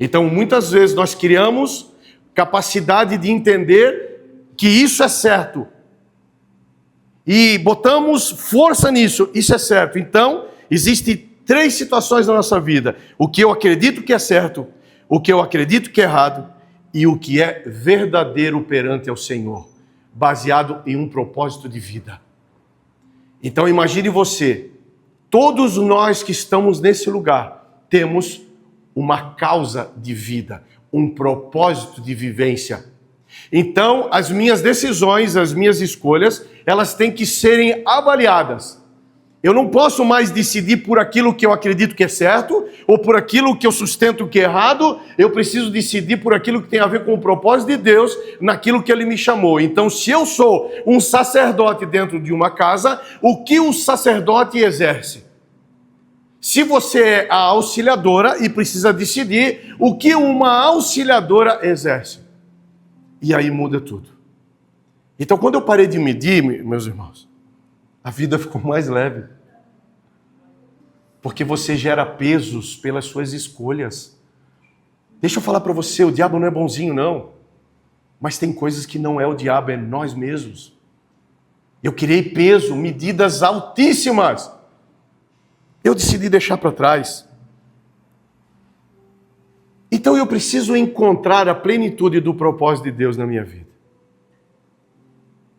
Então, muitas vezes nós criamos capacidade de entender que isso é certo. E botamos força nisso, isso é certo. Então, existem 3 situações na nossa vida. O que eu acredito que é certo, o que eu acredito que é errado e o que é verdadeiro perante ao Senhor, baseado em um propósito de vida. Então imagine você, todos nós que estamos nesse lugar, temos uma causa de vida, um propósito de vivência. Então as minhas decisões, as minhas escolhas, elas têm que serem avaliadas. Eu não posso mais decidir por aquilo que eu acredito que é certo, ou por aquilo que eu sustento que é errado. Eu preciso decidir por aquilo que tem a ver com o propósito de Deus, naquilo que Ele me chamou. Então, se eu sou um sacerdote dentro de uma casa, o que o sacerdote exerce? Se você é a auxiliadora e precisa decidir o que uma auxiliadora exerce. E aí muda tudo. Então, quando eu parei de medir, meus irmãos, a vida ficou mais leve. Porque você gera pesos pelas suas escolhas. Deixa eu falar para você, o diabo não é bonzinho não. Mas tem coisas que não é o diabo, é nós mesmos. Eu criei peso, medidas altíssimas. Eu decidi deixar para trás. Então eu preciso encontrar a plenitude do propósito de Deus na minha vida.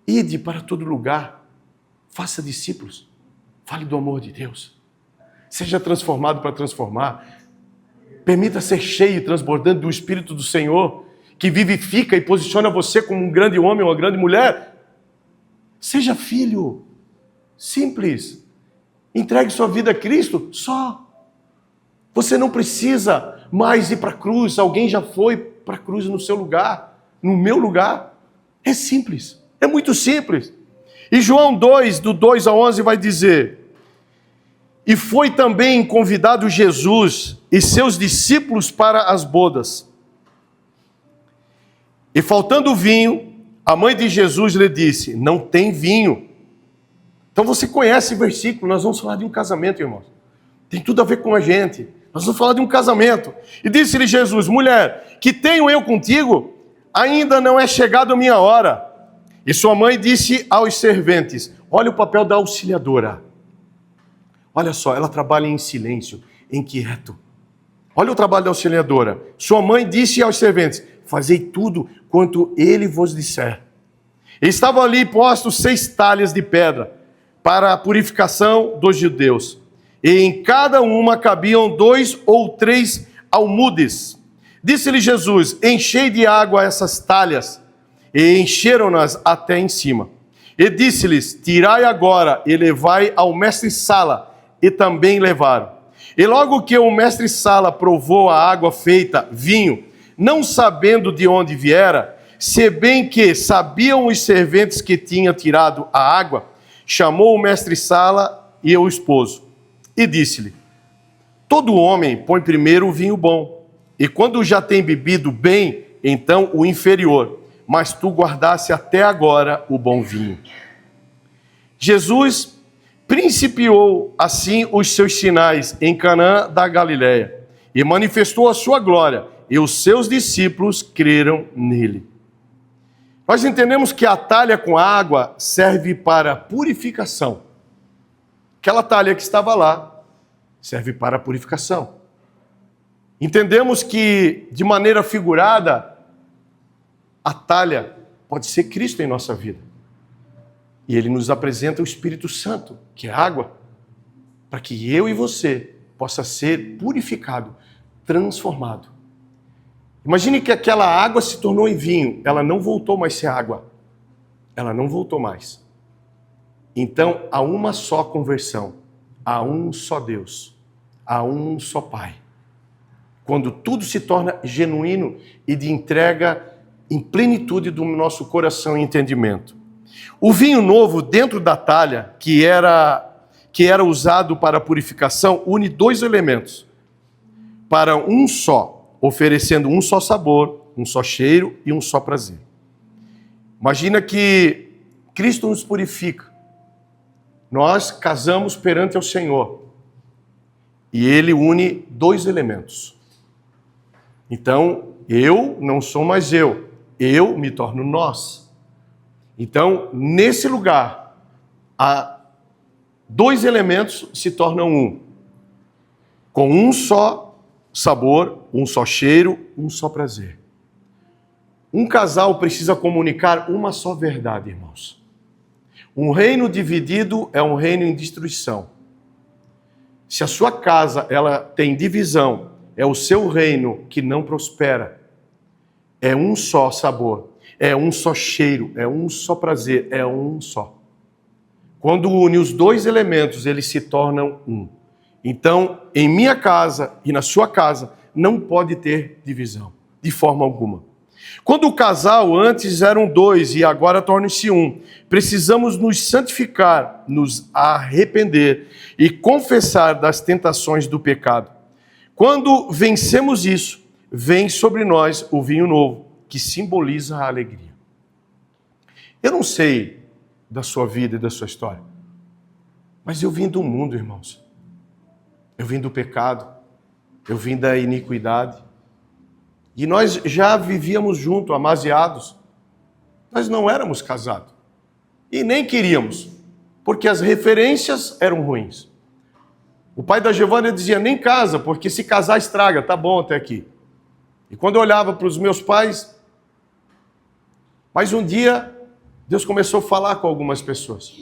Ide para todo lugar. Faça discípulos. Fale do amor de Deus. Seja transformado para transformar. Permita ser cheio e transbordando do Espírito do Senhor, que vivifica e posiciona você como um grande homem ou uma grande mulher. Seja filho. Simples. Entregue sua vida a Cristo. Só. Você não precisa mais ir para a cruz. Alguém já foi para a cruz no seu lugar. No meu lugar. É simples. É muito simples. E João 2, do 2 a 11 vai dizer: e foi também convidado Jesus e seus discípulos para as bodas. E faltando vinho, a mãe de Jesus lhe disse: não tem vinho. Então você conhece o versículo, nós vamos falar de um casamento, irmãos. Tem tudo a ver com a gente. Nós vamos falar de um casamento. E disse-lhe Jesus: mulher, que tenho eu contigo? Ainda não é chegada a minha hora. E sua mãe disse aos serventes: olha o papel da auxiliadora. Olha só, ela trabalha em silêncio, inquieto. Olha o trabalho da auxiliadora. Sua mãe disse aos serventes: fazei tudo quanto ele vos disser. E estavam ali postos 6 talhas de pedra para a purificação dos judeus. E em cada uma cabiam 2 ou 3 almudes. Disse-lhe Jesus: enchei de água essas talhas. E encheram-nas até em cima. E disse-lhes: tirai agora e levai ao mestre-sala. E também levaram. E logo que o mestre-sala provou a água feita vinho, não sabendo de onde viera, se bem que sabiam os serventes que tinha tirado a água, chamou o mestre-sala e o esposo. E disse-lhe: todo homem põe primeiro o vinho bom, e quando já tem bebido bem, então o inferior. Mas tu guardaste até agora o bom vinho. Jesus principiou assim os seus sinais em Canaã da Galileia e manifestou a sua glória, e os seus discípulos creram nele. Nós entendemos que a talha com água serve para purificação. Aquela talha que estava lá serve para purificação. Entendemos que, de maneira figurada, a talha pode ser Cristo em nossa vida. E Ele nos apresenta o Espírito Santo, que é água, para que eu e você possa ser purificado, transformado. Imagine que aquela água se tornou em vinho, ela não voltou mais a ser água. Ela não voltou mais. Então, há uma só conversão, há um só Deus, há um só Pai. Quando tudo se torna genuíno e de entrega em plenitude do nosso coração e entendimento. O vinho novo dentro da talha, que era usado para a purificação, une 2 elementos para um só, oferecendo um só sabor, um só cheiro e um só prazer. Imagina que Cristo nos purifica. Nós casamos perante ao Senhor e Ele une 2 elementos. Então, eu não sou mais eu me torno nós. Então, nesse lugar, há dois elementos se tornam um, com um só sabor, um só cheiro, um só prazer. Um casal precisa comunicar uma só verdade, irmãos. Um reino dividido é um reino em destruição. Se a sua casa ela tem divisão, é o seu reino que não prospera. É um só sabor, é um só cheiro, é um só prazer, é um só. Quando une os dois elementos, eles se tornam um. Então, em minha casa e na sua casa, não pode ter divisão, de forma alguma. Quando o casal antes eram dois e agora torna-se um, precisamos nos santificar, nos arrepender e confessar das tentações do pecado. Quando vencemos isso, vem sobre nós o vinho novo, que simboliza a alegria. Eu não sei da sua vida e da sua história, mas eu vim do mundo, irmãos. Eu vim do pecado, eu vim da iniquidade. E nós já vivíamos juntos, amaziados. Nós não éramos casados. E nem queríamos, porque as referências eram ruins. O pai da Giovana dizia, nem casa, porque se casar estraga, tá bom até aqui. E quando eu olhava para os meus pais, mas um dia Deus começou a falar com algumas pessoas,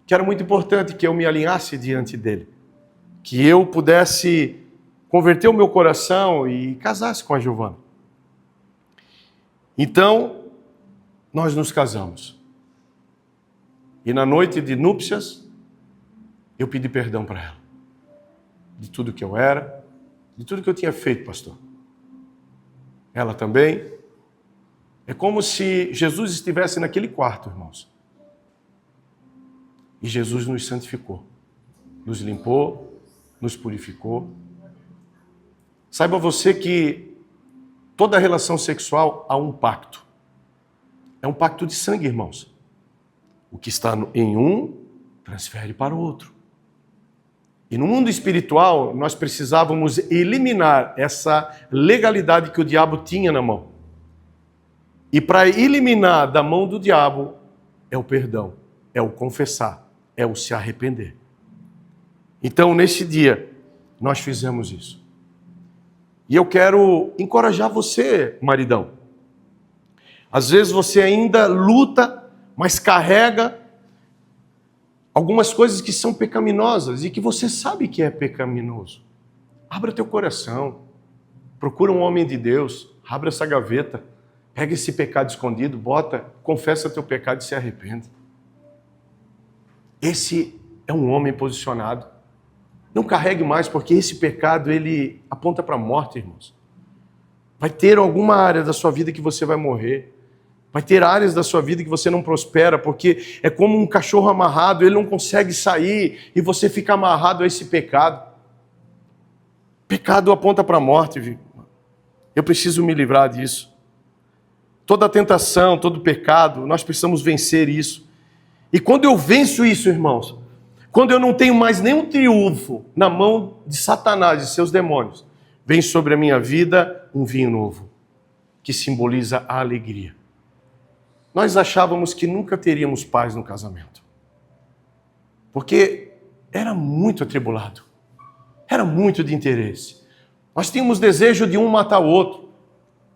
que era muito importante que eu me alinhasse diante dele, que eu pudesse converter o meu coração e casasse com a Giovana. Então, nós nos casamos. E na noite de núpcias, eu pedi perdão para ela. De tudo que eu era, de tudo que eu tinha feito, pastor. Ela também. É como se Jesus estivesse naquele quarto, irmãos. E Jesus nos santificou, nos limpou, nos purificou. Saiba você que toda relação sexual há um pacto. É um pacto de sangue, irmãos. O que está em um, transfere para o outro. E no mundo espiritual, nós precisávamos eliminar essa legalidade que o diabo tinha na mão. E para eliminar da mão do diabo, é o perdão, é o confessar, é o se arrepender. Então, nesse dia, nós fizemos isso. E eu quero encorajar você, maridão. Às vezes você ainda luta, mas carrega algumas coisas que são pecaminosas e que você sabe que é pecaminoso. Abra teu coração, procura um homem de Deus, abra essa gaveta, pega esse pecado escondido, bota, confessa teu pecado e se arrepende. Esse é um homem posicionado. Não carregue mais, porque esse pecado, ele aponta para a morte, irmãos. Vai ter alguma área da sua vida que você vai morrer. Vai ter áreas da sua vida que você não prospera, porque é como um cachorro amarrado, ele não consegue sair e você fica amarrado a esse pecado. Pecado aponta para a morte, viu? Eu preciso me livrar disso. Toda tentação, todo pecado, nós precisamos vencer isso. E quando eu venço isso, irmãos, quando eu não tenho mais nenhum triunfo na mão de Satanás e seus demônios, vem sobre a minha vida um vinho novo, que simboliza a alegria. Nós achávamos que nunca teríamos paz no casamento, porque era muito atribulado, era muito de interesse. Nós tínhamos desejo de um matar o outro,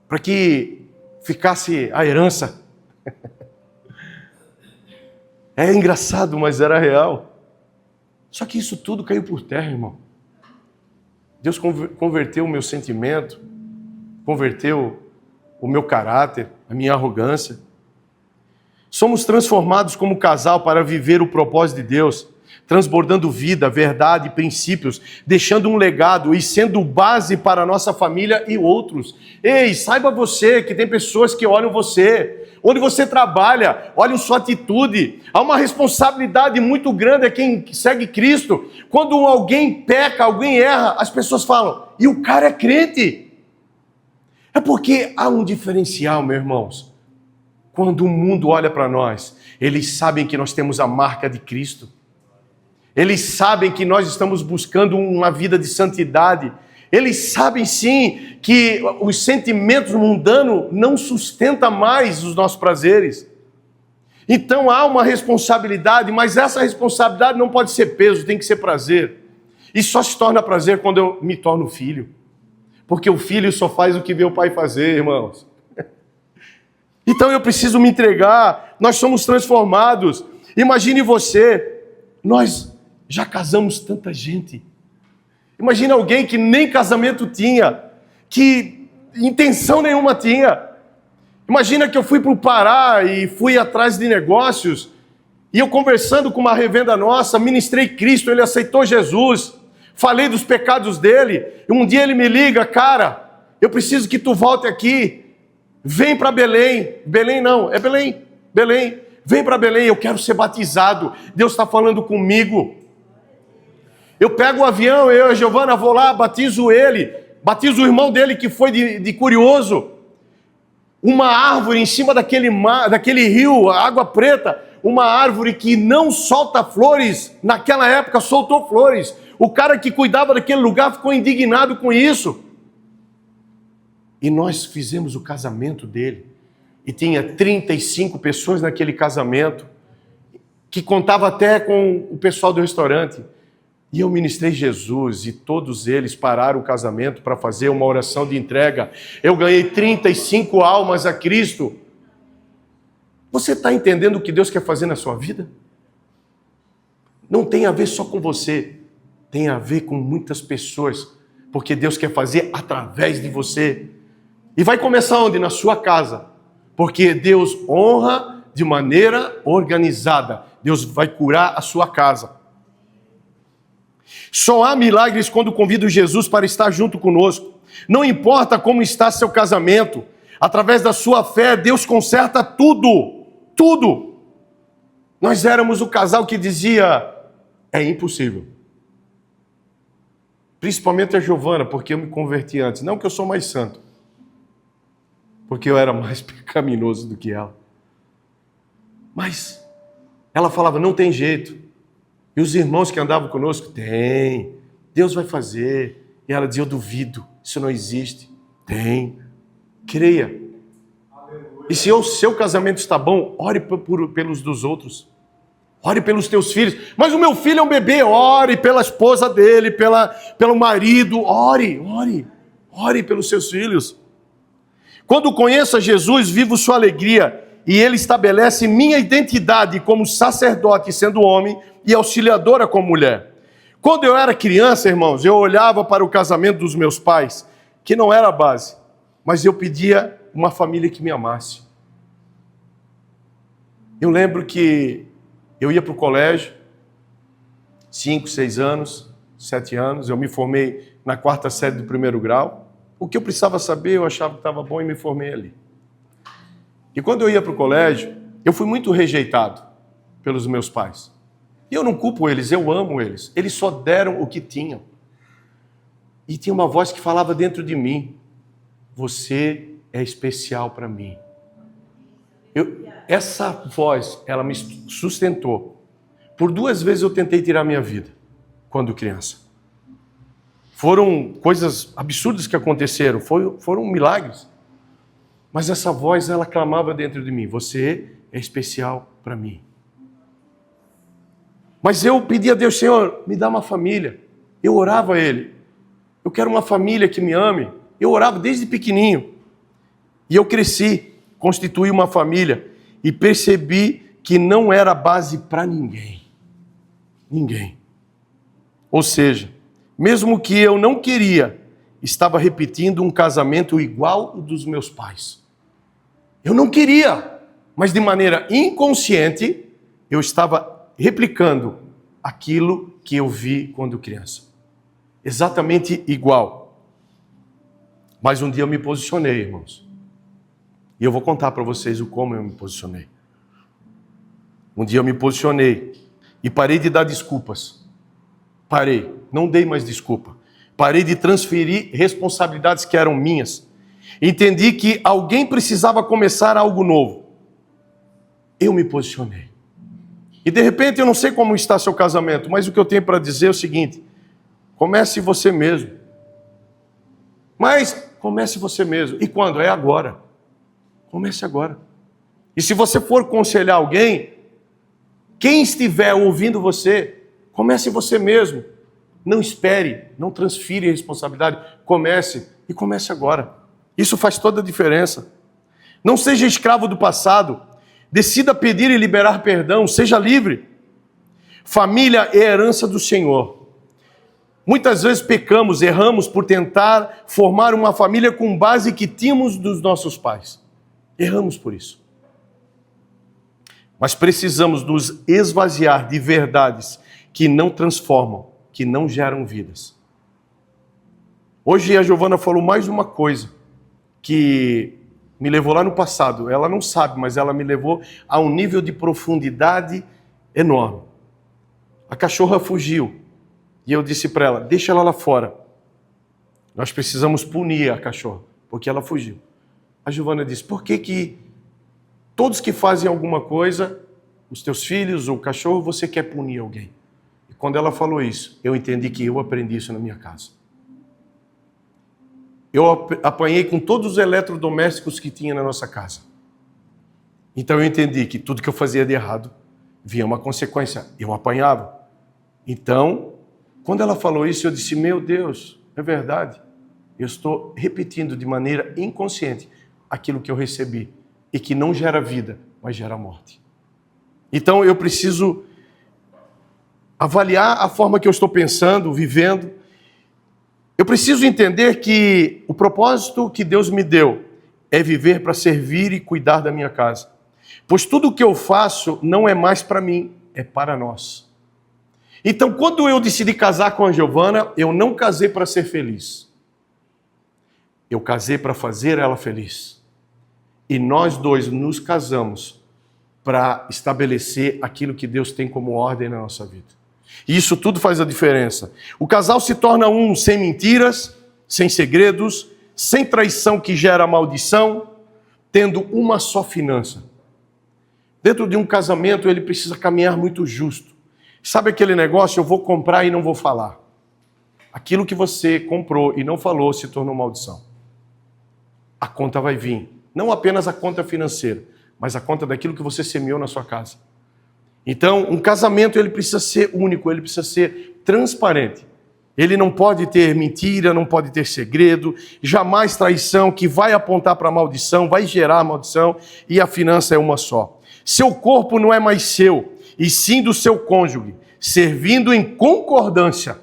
para que ficasse a herança. É engraçado, mas era real. Só que isso tudo caiu por terra, irmão. Deus converteu o meu sentimento, converteu o meu caráter, a minha arrogância. Somos transformados como casal para viver o propósito de Deus, transbordando vida, verdade, princípios, deixando um legado e sendo base para a nossa família e outros. Ei, saiba você que tem pessoas que olham você, onde você trabalha, olham sua atitude. Há uma responsabilidade muito grande a quem segue Cristo. Quando alguém peca, alguém erra, as pessoas falam, e o cara é crente. É porque há um diferencial, meus irmãos. Quando o mundo olha para nós, eles sabem que nós temos a marca de Cristo. Eles sabem que nós estamos buscando uma vida de santidade. Eles sabem sim que os sentimentos mundanos não sustentam mais os nossos prazeres. Então há uma responsabilidade, mas essa responsabilidade não pode ser peso, tem que ser prazer. E só se torna prazer quando eu me torno filho. Porque o filho só faz o que vê o pai fazer, irmãos. Então eu preciso me entregar, nós somos transformados. Imagine você, nós já casamos tanta gente. Imagine alguém que nem casamento tinha, que intenção nenhuma tinha. Imagina que eu fui para o Pará e fui atrás de negócios, e eu conversando com uma revenda nossa, ministrei Cristo, ele aceitou Jesus, falei dos pecados dele, e um dia ele me liga, cara, eu preciso que tu volte aqui, vem para Belém. Belém não, é Belém, Belém, vem para Belém, eu quero ser batizado, Deus está falando comigo. Eu pego o avião, eu e a Giovana vou lá, batizo ele, batizo o irmão dele que foi de curioso. Uma árvore em cima daquele rio, água preta, uma árvore que não solta flores, naquela época soltou flores. O cara que cuidava daquele lugar ficou indignado com isso. E nós fizemos o casamento dele. E tinha 35 pessoas naquele casamento, que contava até com o pessoal do restaurante. E eu ministrei Jesus e todos eles pararam o casamento para fazer uma oração de entrega. Eu ganhei 35 almas a Cristo. Você está entendendo o que Deus quer fazer na sua vida? Não tem a ver só com você, tem a ver com muitas pessoas, porque Deus quer fazer através de você. E vai começar onde? Na sua casa. Porque Deus honra de maneira organizada. Deus vai curar a sua casa. Só há milagres quando convido Jesus para estar junto conosco. Não importa como está seu casamento, através da sua fé, Deus conserta tudo, tudo. Nós éramos o casal que dizia, é impossível. Principalmente a Giovana, porque eu me converti antes. Não que eu sou mais santo, porque eu era mais pecaminoso do que ela. Mas ela falava, não tem jeito. E os irmãos que andavam conosco, tem, Deus vai fazer. E ela dizia, eu duvido, isso não existe. Tem, creia. E se o seu casamento está bom, ore pelos dos outros. Ore pelos teus filhos. Mas o meu filho é um bebê, ore pela esposa dele, pelo marido, ore pelos seus filhos. Quando conheço a Jesus, vivo sua alegria, e ele estabelece minha identidade como sacerdote, sendo homem, e auxiliadora como mulher. Quando eu era criança, irmãos, eu olhava para o casamento dos meus pais, que não era a base, mas eu pedia uma família que me amasse. Eu lembro que eu ia para o colégio, 5, 6 anos, 7 anos, eu me formei na 4ª série do 1º grau. O que eu precisava saber, eu achava que estava bom e me formei ali. E quando eu ia para o colégio, eu fui muito rejeitado pelos meus pais. E eu não culpo eles, eu amo eles. Eles só deram o que tinham. E tinha uma voz que falava dentro de mim, você é especial para mim. Essa voz, ela me sustentou. Por 2 vezes eu tentei tirar minha vida, quando criança. Foram coisas absurdas que aconteceram, foram milagres. Mas essa voz, ela clamava dentro de mim, você é especial para mim. Mas eu pedi a Deus, Senhor, me dá uma família. Eu orava a Ele. Eu quero uma família que me ame. Eu orava desde pequenininho. E eu cresci, constituí uma família e percebi que não era base para ninguém. Ninguém. Ou seja, mesmo que eu não queria, estava repetindo um casamento igual ao dos meus pais. Eu não queria, mas de maneira inconsciente, eu estava replicando aquilo que eu vi quando criança. Exatamente igual. Mas um dia eu me posicionei, irmãos. E eu vou contar para vocês o como eu me posicionei. Um dia eu me posicionei e parei de dar desculpas. Parei, não dei mais desculpa. Parei de transferir responsabilidades que eram minhas. Entendi que alguém precisava começar algo novo. Eu me posicionei. E de repente, eu não sei como está seu casamento, mas o que eu tenho para dizer é o seguinte, comece você mesmo. Mas comece você mesmo. E quando? É agora. Comece agora. E se você for aconselhar alguém, quem estiver ouvindo você, comece você mesmo. Não espere, não transfira a responsabilidade. Comece e comece agora. Isso faz toda a diferença. Não seja escravo do passado. Decida pedir e liberar perdão. Seja livre. Família é herança do Senhor. Muitas vezes pecamos, erramos por tentar formar uma família com base que tínhamos dos nossos pais. Erramos por isso. Mas precisamos nos esvaziar de verdades que não transformam, que não geram vidas. Hoje a Giovana falou mais uma coisa que me levou lá no passado. Ela não sabe, mas ela me levou a um nível de profundidade enorme. A cachorra fugiu e eu disse para ela, deixa ela lá fora. Nós precisamos punir a cachorra, porque ela fugiu. A Giovana disse, por que todos que fazem alguma coisa, os teus filhos ou o cachorro, você quer punir alguém? E quando ela falou isso, eu entendi que eu aprendi isso na minha casa. Eu apanhei com todos os eletrodomésticos que tinha na nossa casa. Então eu entendi que tudo que eu fazia de errado, vinha uma consequência, eu apanhava. Então, quando ela falou isso, eu disse, meu Deus, é verdade. Eu estou repetindo de maneira inconsciente aquilo que eu recebi e que não gera vida, mas gera morte. Então eu preciso avaliar a forma que eu estou pensando, vivendo. Eu preciso entender que o propósito que Deus me deu é viver para servir e cuidar da minha casa. Pois tudo o que eu faço não é mais para mim, é para nós. Então, quando eu decidi casar com a Giovana, eu não casei para ser feliz. Eu casei para fazer ela feliz. E nós dois nos casamos para estabelecer aquilo que Deus tem como ordem na nossa vida. E isso tudo faz a diferença. O casal se torna um sem mentiras, sem segredos, sem traição que gera maldição, tendo uma só finança. Dentro de um casamento, ele precisa caminhar muito justo. Sabe aquele negócio, eu vou comprar e não vou falar. Aquilo que você comprou e não falou se tornou maldição. A conta vai vir. Não apenas a conta financeira, mas a conta daquilo que você semeou na sua casa. Então, um casamento ele precisa ser único, ele precisa ser transparente. Ele não pode ter mentira, não pode ter segredo, jamais traição que vai apontar para a maldição, vai gerar maldição, e a finança é uma só. Seu corpo não é mais seu, e sim do seu cônjuge, servindo em concordância.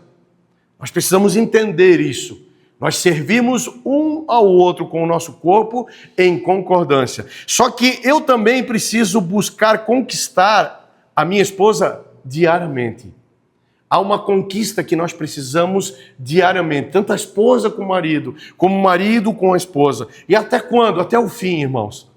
Nós precisamos entender isso. Nós servimos um ao outro com o nosso corpo em concordância. Só que eu também preciso buscar conquistar a minha esposa diariamente. Há uma conquista que nós precisamos diariamente, tanto a esposa com o marido com a esposa. E até quando? Até o fim, irmãos.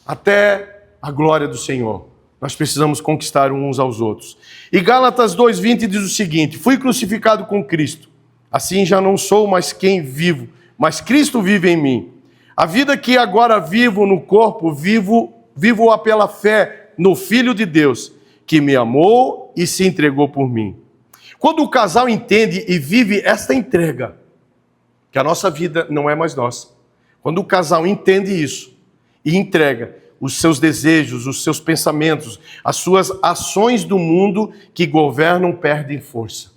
Até a glória do Senhor. Nós precisamos conquistar uns aos outros. E Gálatas 2:20 diz o seguinte: fui crucificado com Cristo. Assim já não sou mais quem vivo, mas Cristo vive em mim. A vida que agora vivo no corpo, vivo-a pela fé no Filho de Deus, que me amou e se entregou por mim. Quando o casal entende e vive esta entrega, que a nossa vida não é mais nossa. Quando o casal entende isso e entrega os seus desejos, os seus pensamentos, as suas ações do mundo que governam perdem força.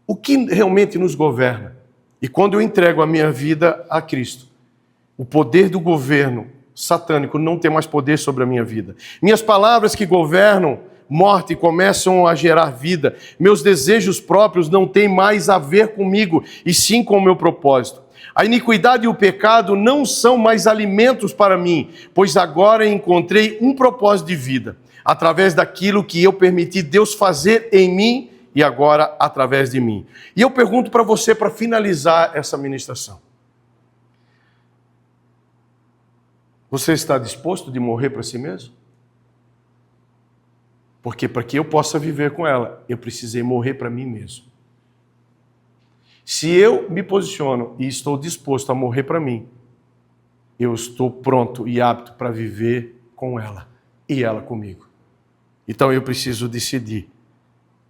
O que realmente nos governa? E quando eu entrego a minha vida a Cristo, o poder do governo satânico não tem mais poder sobre a minha vida. Minhas palavras que governam morte começam a gerar vida. Meus desejos próprios não têm mais a ver comigo, e sim com o meu propósito. A iniquidade e o pecado não são mais alimentos para mim, pois agora encontrei um propósito de vida, através daquilo que eu permiti Deus fazer em mim e agora através de mim. E eu pergunto para você, para finalizar essa ministração: você está disposto de morrer para si mesmo? Porque para que eu possa viver com ela, eu precisei morrer para mim mesmo. Se eu me posiciono e estou disposto a morrer para mim, eu estou pronto e apto para viver com ela e ela comigo. Então eu preciso decidir.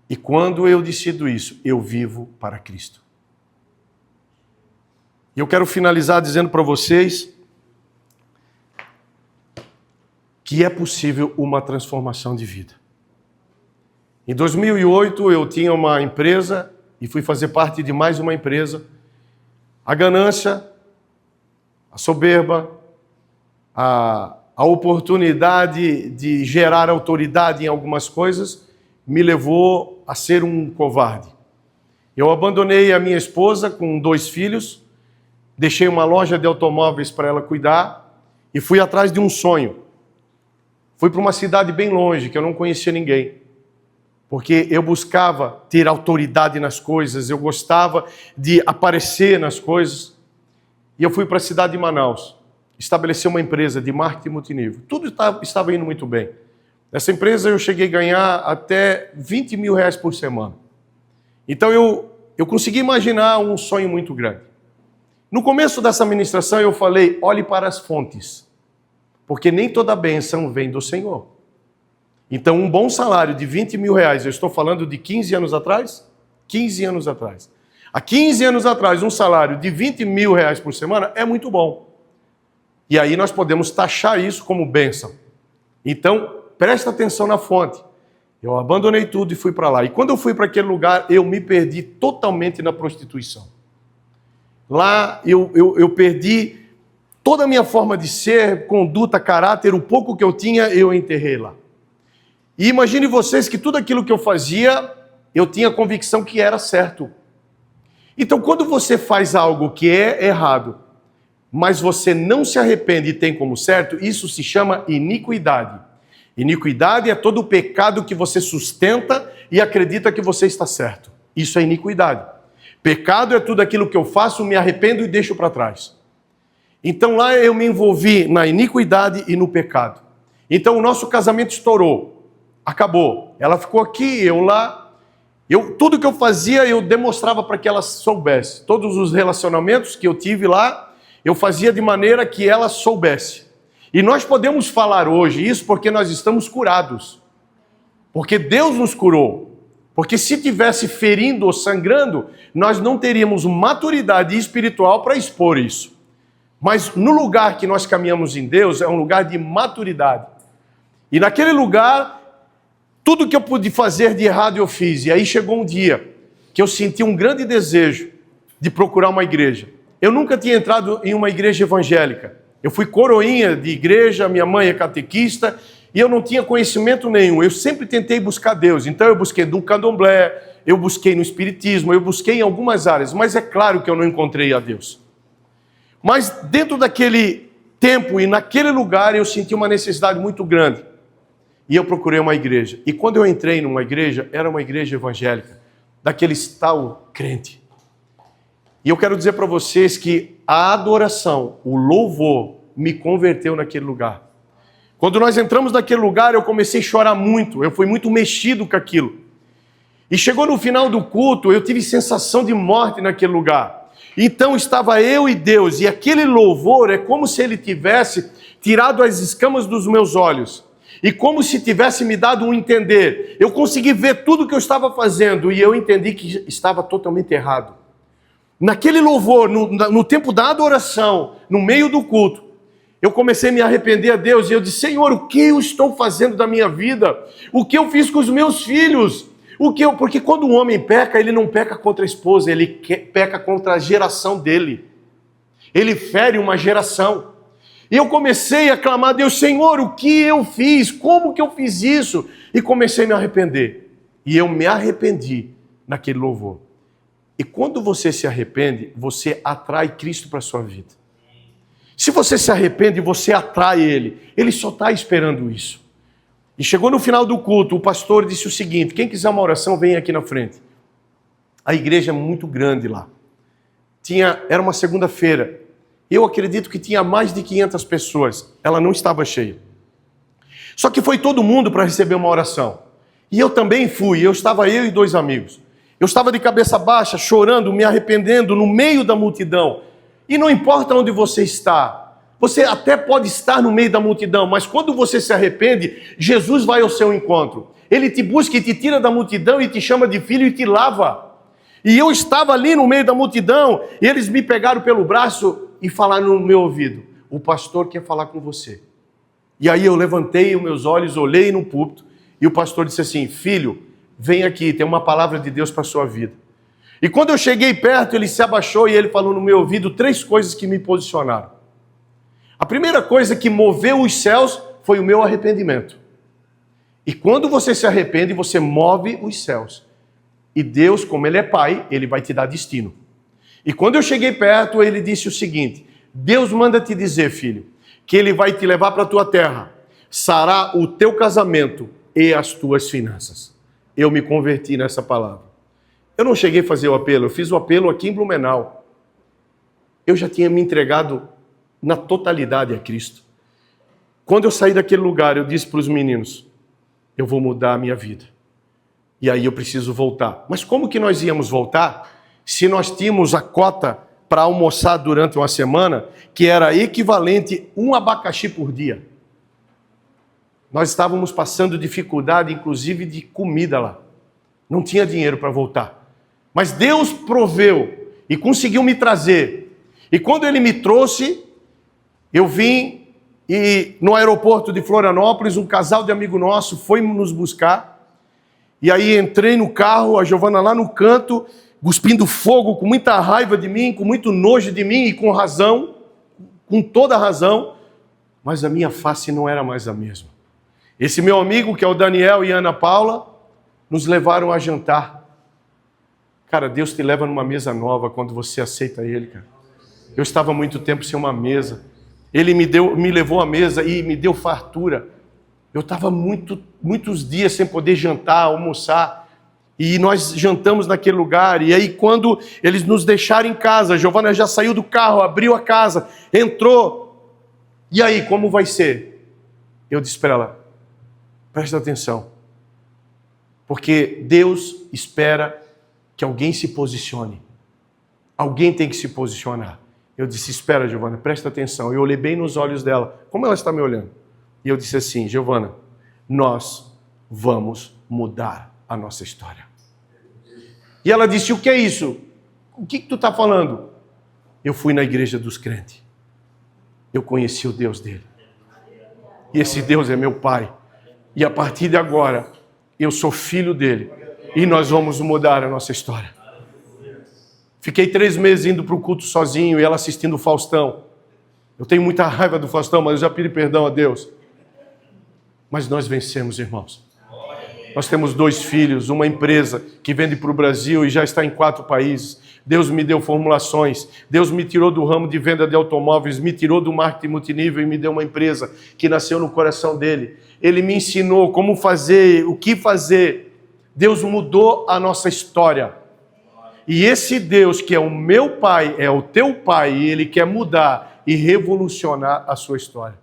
E quando eu decido isso, eu vivo para Cristo. E eu quero finalizar dizendo para vocês que é possível uma transformação de vida. Em 2008 eu tinha uma empresa e fui fazer parte de mais uma empresa. A ganância, a soberba, a oportunidade de gerar autoridade em algumas coisas me levou a ser um covarde. Eu abandonei a minha esposa com 2 filhos, deixei uma loja de automóveis para ela cuidar e fui atrás de um sonho. Fui para uma cidade bem longe, que eu não conhecia ninguém, porque eu buscava ter autoridade nas coisas, eu gostava de aparecer nas coisas. E eu fui para a cidade de Manaus, estabeleci uma empresa de marketing multinível. Tudo estava indo muito bem. Nessa empresa eu cheguei a ganhar até R$20 mil por semana. Então eu consegui imaginar um sonho muito grande. No começo dessa ministração eu falei, olhe para as fontes, porque nem toda bênção vem do Senhor. Então um bom salário de R$20 mil, eu estou falando de 15 anos atrás? 15 anos atrás. Há 15 anos atrás, um salário de R$20 mil por semana é muito bom. E aí nós podemos taxar isso como bênção. Então, presta atenção na fonte. Eu abandonei tudo e fui para lá. E quando eu fui para aquele lugar, eu me perdi totalmente na prostituição. Lá eu perdi toda a minha forma de ser, conduta, caráter, o pouco que eu tinha, eu enterrei lá. E imagine vocês que tudo aquilo que eu fazia, eu tinha convicção que era certo. Então, quando você faz algo que é errado, mas você não se arrepende e tem como certo, isso se chama iniquidade. Iniquidade é todo o pecado que você sustenta e acredita que você está certo. Isso é iniquidade. Pecado é tudo aquilo que eu faço, me arrependo e deixo para trás. Então lá eu me envolvi na iniquidade e no pecado. Então o nosso casamento estourou, acabou. Ela ficou aqui, eu lá. Tudo que eu fazia eu demonstrava para que ela soubesse. Todos os relacionamentos que eu tive lá, eu fazia de maneira que ela soubesse. E nós podemos falar hoje isso porque nós estamos curados. Porque Deus nos curou. Porque se tivesse ferindo ou sangrando, nós não teríamos maturidade espiritual para expor isso. Mas no lugar que nós caminhamos em Deus, é um lugar de maturidade. E naquele lugar, tudo que eu pude fazer de errado eu fiz. E aí chegou um dia que eu senti um grande desejo de procurar uma igreja. Eu nunca tinha entrado em uma igreja evangélica. Eu fui coroinha de igreja, minha mãe é catequista, e eu não tinha conhecimento nenhum. Eu sempre tentei buscar Deus. Então eu busquei no candomblé, eu busquei no espiritismo, eu busquei em algumas áreas. Mas é claro que eu não encontrei a Deus. Mas dentro daquele tempo e naquele lugar eu senti uma necessidade muito grande. E eu procurei uma igreja. E quando eu entrei numa igreja, era uma igreja evangélica, daqueles tal crente. E eu quero dizer para vocês que a adoração, o louvor, me converteu naquele lugar. Quando nós entramos naquele lugar, eu comecei a chorar muito. Eu fui muito mexido com aquilo. E chegou no final do culto, eu tive sensação de morte naquele lugar. Então estava eu e Deus. E aquele louvor é como se Ele tivesse tirado as escamas dos meus olhos. E como se tivesse me dado um entender. Eu consegui ver tudo o que eu estava fazendo. E eu entendi que estava totalmente errado. Naquele louvor, no tempo da adoração, no meio do culto, eu comecei a me arrepender a Deus e eu disse, Senhor, o que eu estou fazendo da minha vida? O que eu fiz com os meus filhos? Porque quando um homem peca, ele não peca contra a esposa, ele peca contra a geração dele. Ele fere uma geração. E eu comecei a clamar a Deus, Senhor, o que eu fiz? Como que eu fiz isso? E comecei a me arrepender. E eu me arrependi naquele louvor. E quando você se arrepende, você atrai Cristo para a sua vida. Se você se arrepende, você atrai Ele. Ele só está esperando isso. E chegou no final do culto, o pastor disse o seguinte, quem quiser uma oração, vem aqui na frente. A igreja é muito grande lá. Era uma segunda-feira. Eu acredito que tinha mais de 500 pessoas. Ela não estava cheia. Só que foi todo mundo para receber uma oração. E eu também fui. Eu e 2 amigos. Eu estava de cabeça baixa, chorando, me arrependendo no meio da multidão. E não importa onde você está. Você até pode estar no meio da multidão, mas quando você se arrepende, Jesus vai ao seu encontro. Ele te busca e te tira da multidão e te chama de filho e te lava. E eu estava ali no meio da multidão, e eles me pegaram pelo braço e falaram no meu ouvido: o pastor quer falar com você. E aí eu levantei os meus olhos, olhei no púlpito, e o pastor disse assim: filho, vem aqui, tem uma palavra de Deus para a sua vida. E quando eu cheguei perto, ele se abaixou e ele falou no meu ouvido 3 coisas que me posicionaram. A primeira coisa que moveu os céus foi o meu arrependimento. E quando você se arrepende, você move os céus. E Deus, como Ele é Pai, Ele vai te dar destino. E quando eu cheguei perto, Ele disse o seguinte: Deus manda te dizer, filho, que Ele vai te levar para a tua terra, sarar o teu casamento e as tuas finanças. Eu me converti nessa palavra. Eu não cheguei a fazer o apelo, eu fiz o apelo aqui em Blumenau. Eu já tinha me entregado na totalidade a Cristo. Quando eu saí daquele lugar, eu disse para os meninos: eu vou mudar a minha vida. E aí eu preciso voltar. Mas como que nós íamos voltar se nós tínhamos a cota para almoçar durante uma semana, que era equivalente a 1 abacaxi por dia? Nós estávamos passando dificuldade, inclusive de comida lá. Não tinha dinheiro para voltar. Mas Deus proveu e conseguiu me trazer. E quando Ele me trouxe, eu vim e no aeroporto de Florianópolis, um casal de amigo nosso foi nos buscar. E aí entrei no carro, a Giovana lá no canto, cuspindo fogo, com muita raiva de mim, com muito nojo de mim e com razão, com toda razão. Mas a minha face não era mais a mesma. Esse meu amigo, que é o Daniel e a Ana Paula, nos levaram a jantar. Cara, Deus te leva numa mesa nova quando você aceita Ele, cara. Eu estava há muito tempo sem uma mesa. Ele me levou à mesa e me deu fartura. Eu estava muitos dias sem poder jantar, almoçar. E nós jantamos naquele lugar. E aí quando eles nos deixaram em casa, a Giovana já saiu do carro, abriu a casa, entrou. E aí, como vai ser? Eu disse para ela: presta atenção. Porque Deus espera que alguém se posicione. Alguém tem que se posicionar. Eu disse: espera, Giovana, presta atenção. Eu olhei bem nos olhos dela, como ela está me olhando. E eu disse assim: Giovana, nós vamos mudar a nossa história. E ela disse: o que é isso? O que tu está falando? Eu fui na igreja dos crentes. Eu conheci o Deus dele. E esse Deus é meu Pai. E a partir de agora, eu sou filho dele. E nós vamos mudar a nossa história. Fiquei 3 meses indo para o culto sozinho e ela assistindo o Faustão. Eu tenho muita raiva do Faustão, mas eu já pedi perdão a Deus. Mas nós vencemos, irmãos. Nós temos 2 filhos, uma empresa que vende para o Brasil e já está em 4 países. Deus me deu formulações. Deus me tirou do ramo de venda de automóveis, me tirou do marketing multinível e me deu uma empresa que nasceu no coração dele. Ele me ensinou como fazer, o que fazer. Deus mudou a nossa história. E esse Deus que é o meu Pai, é o teu Pai, e Ele quer mudar e revolucionar a sua história.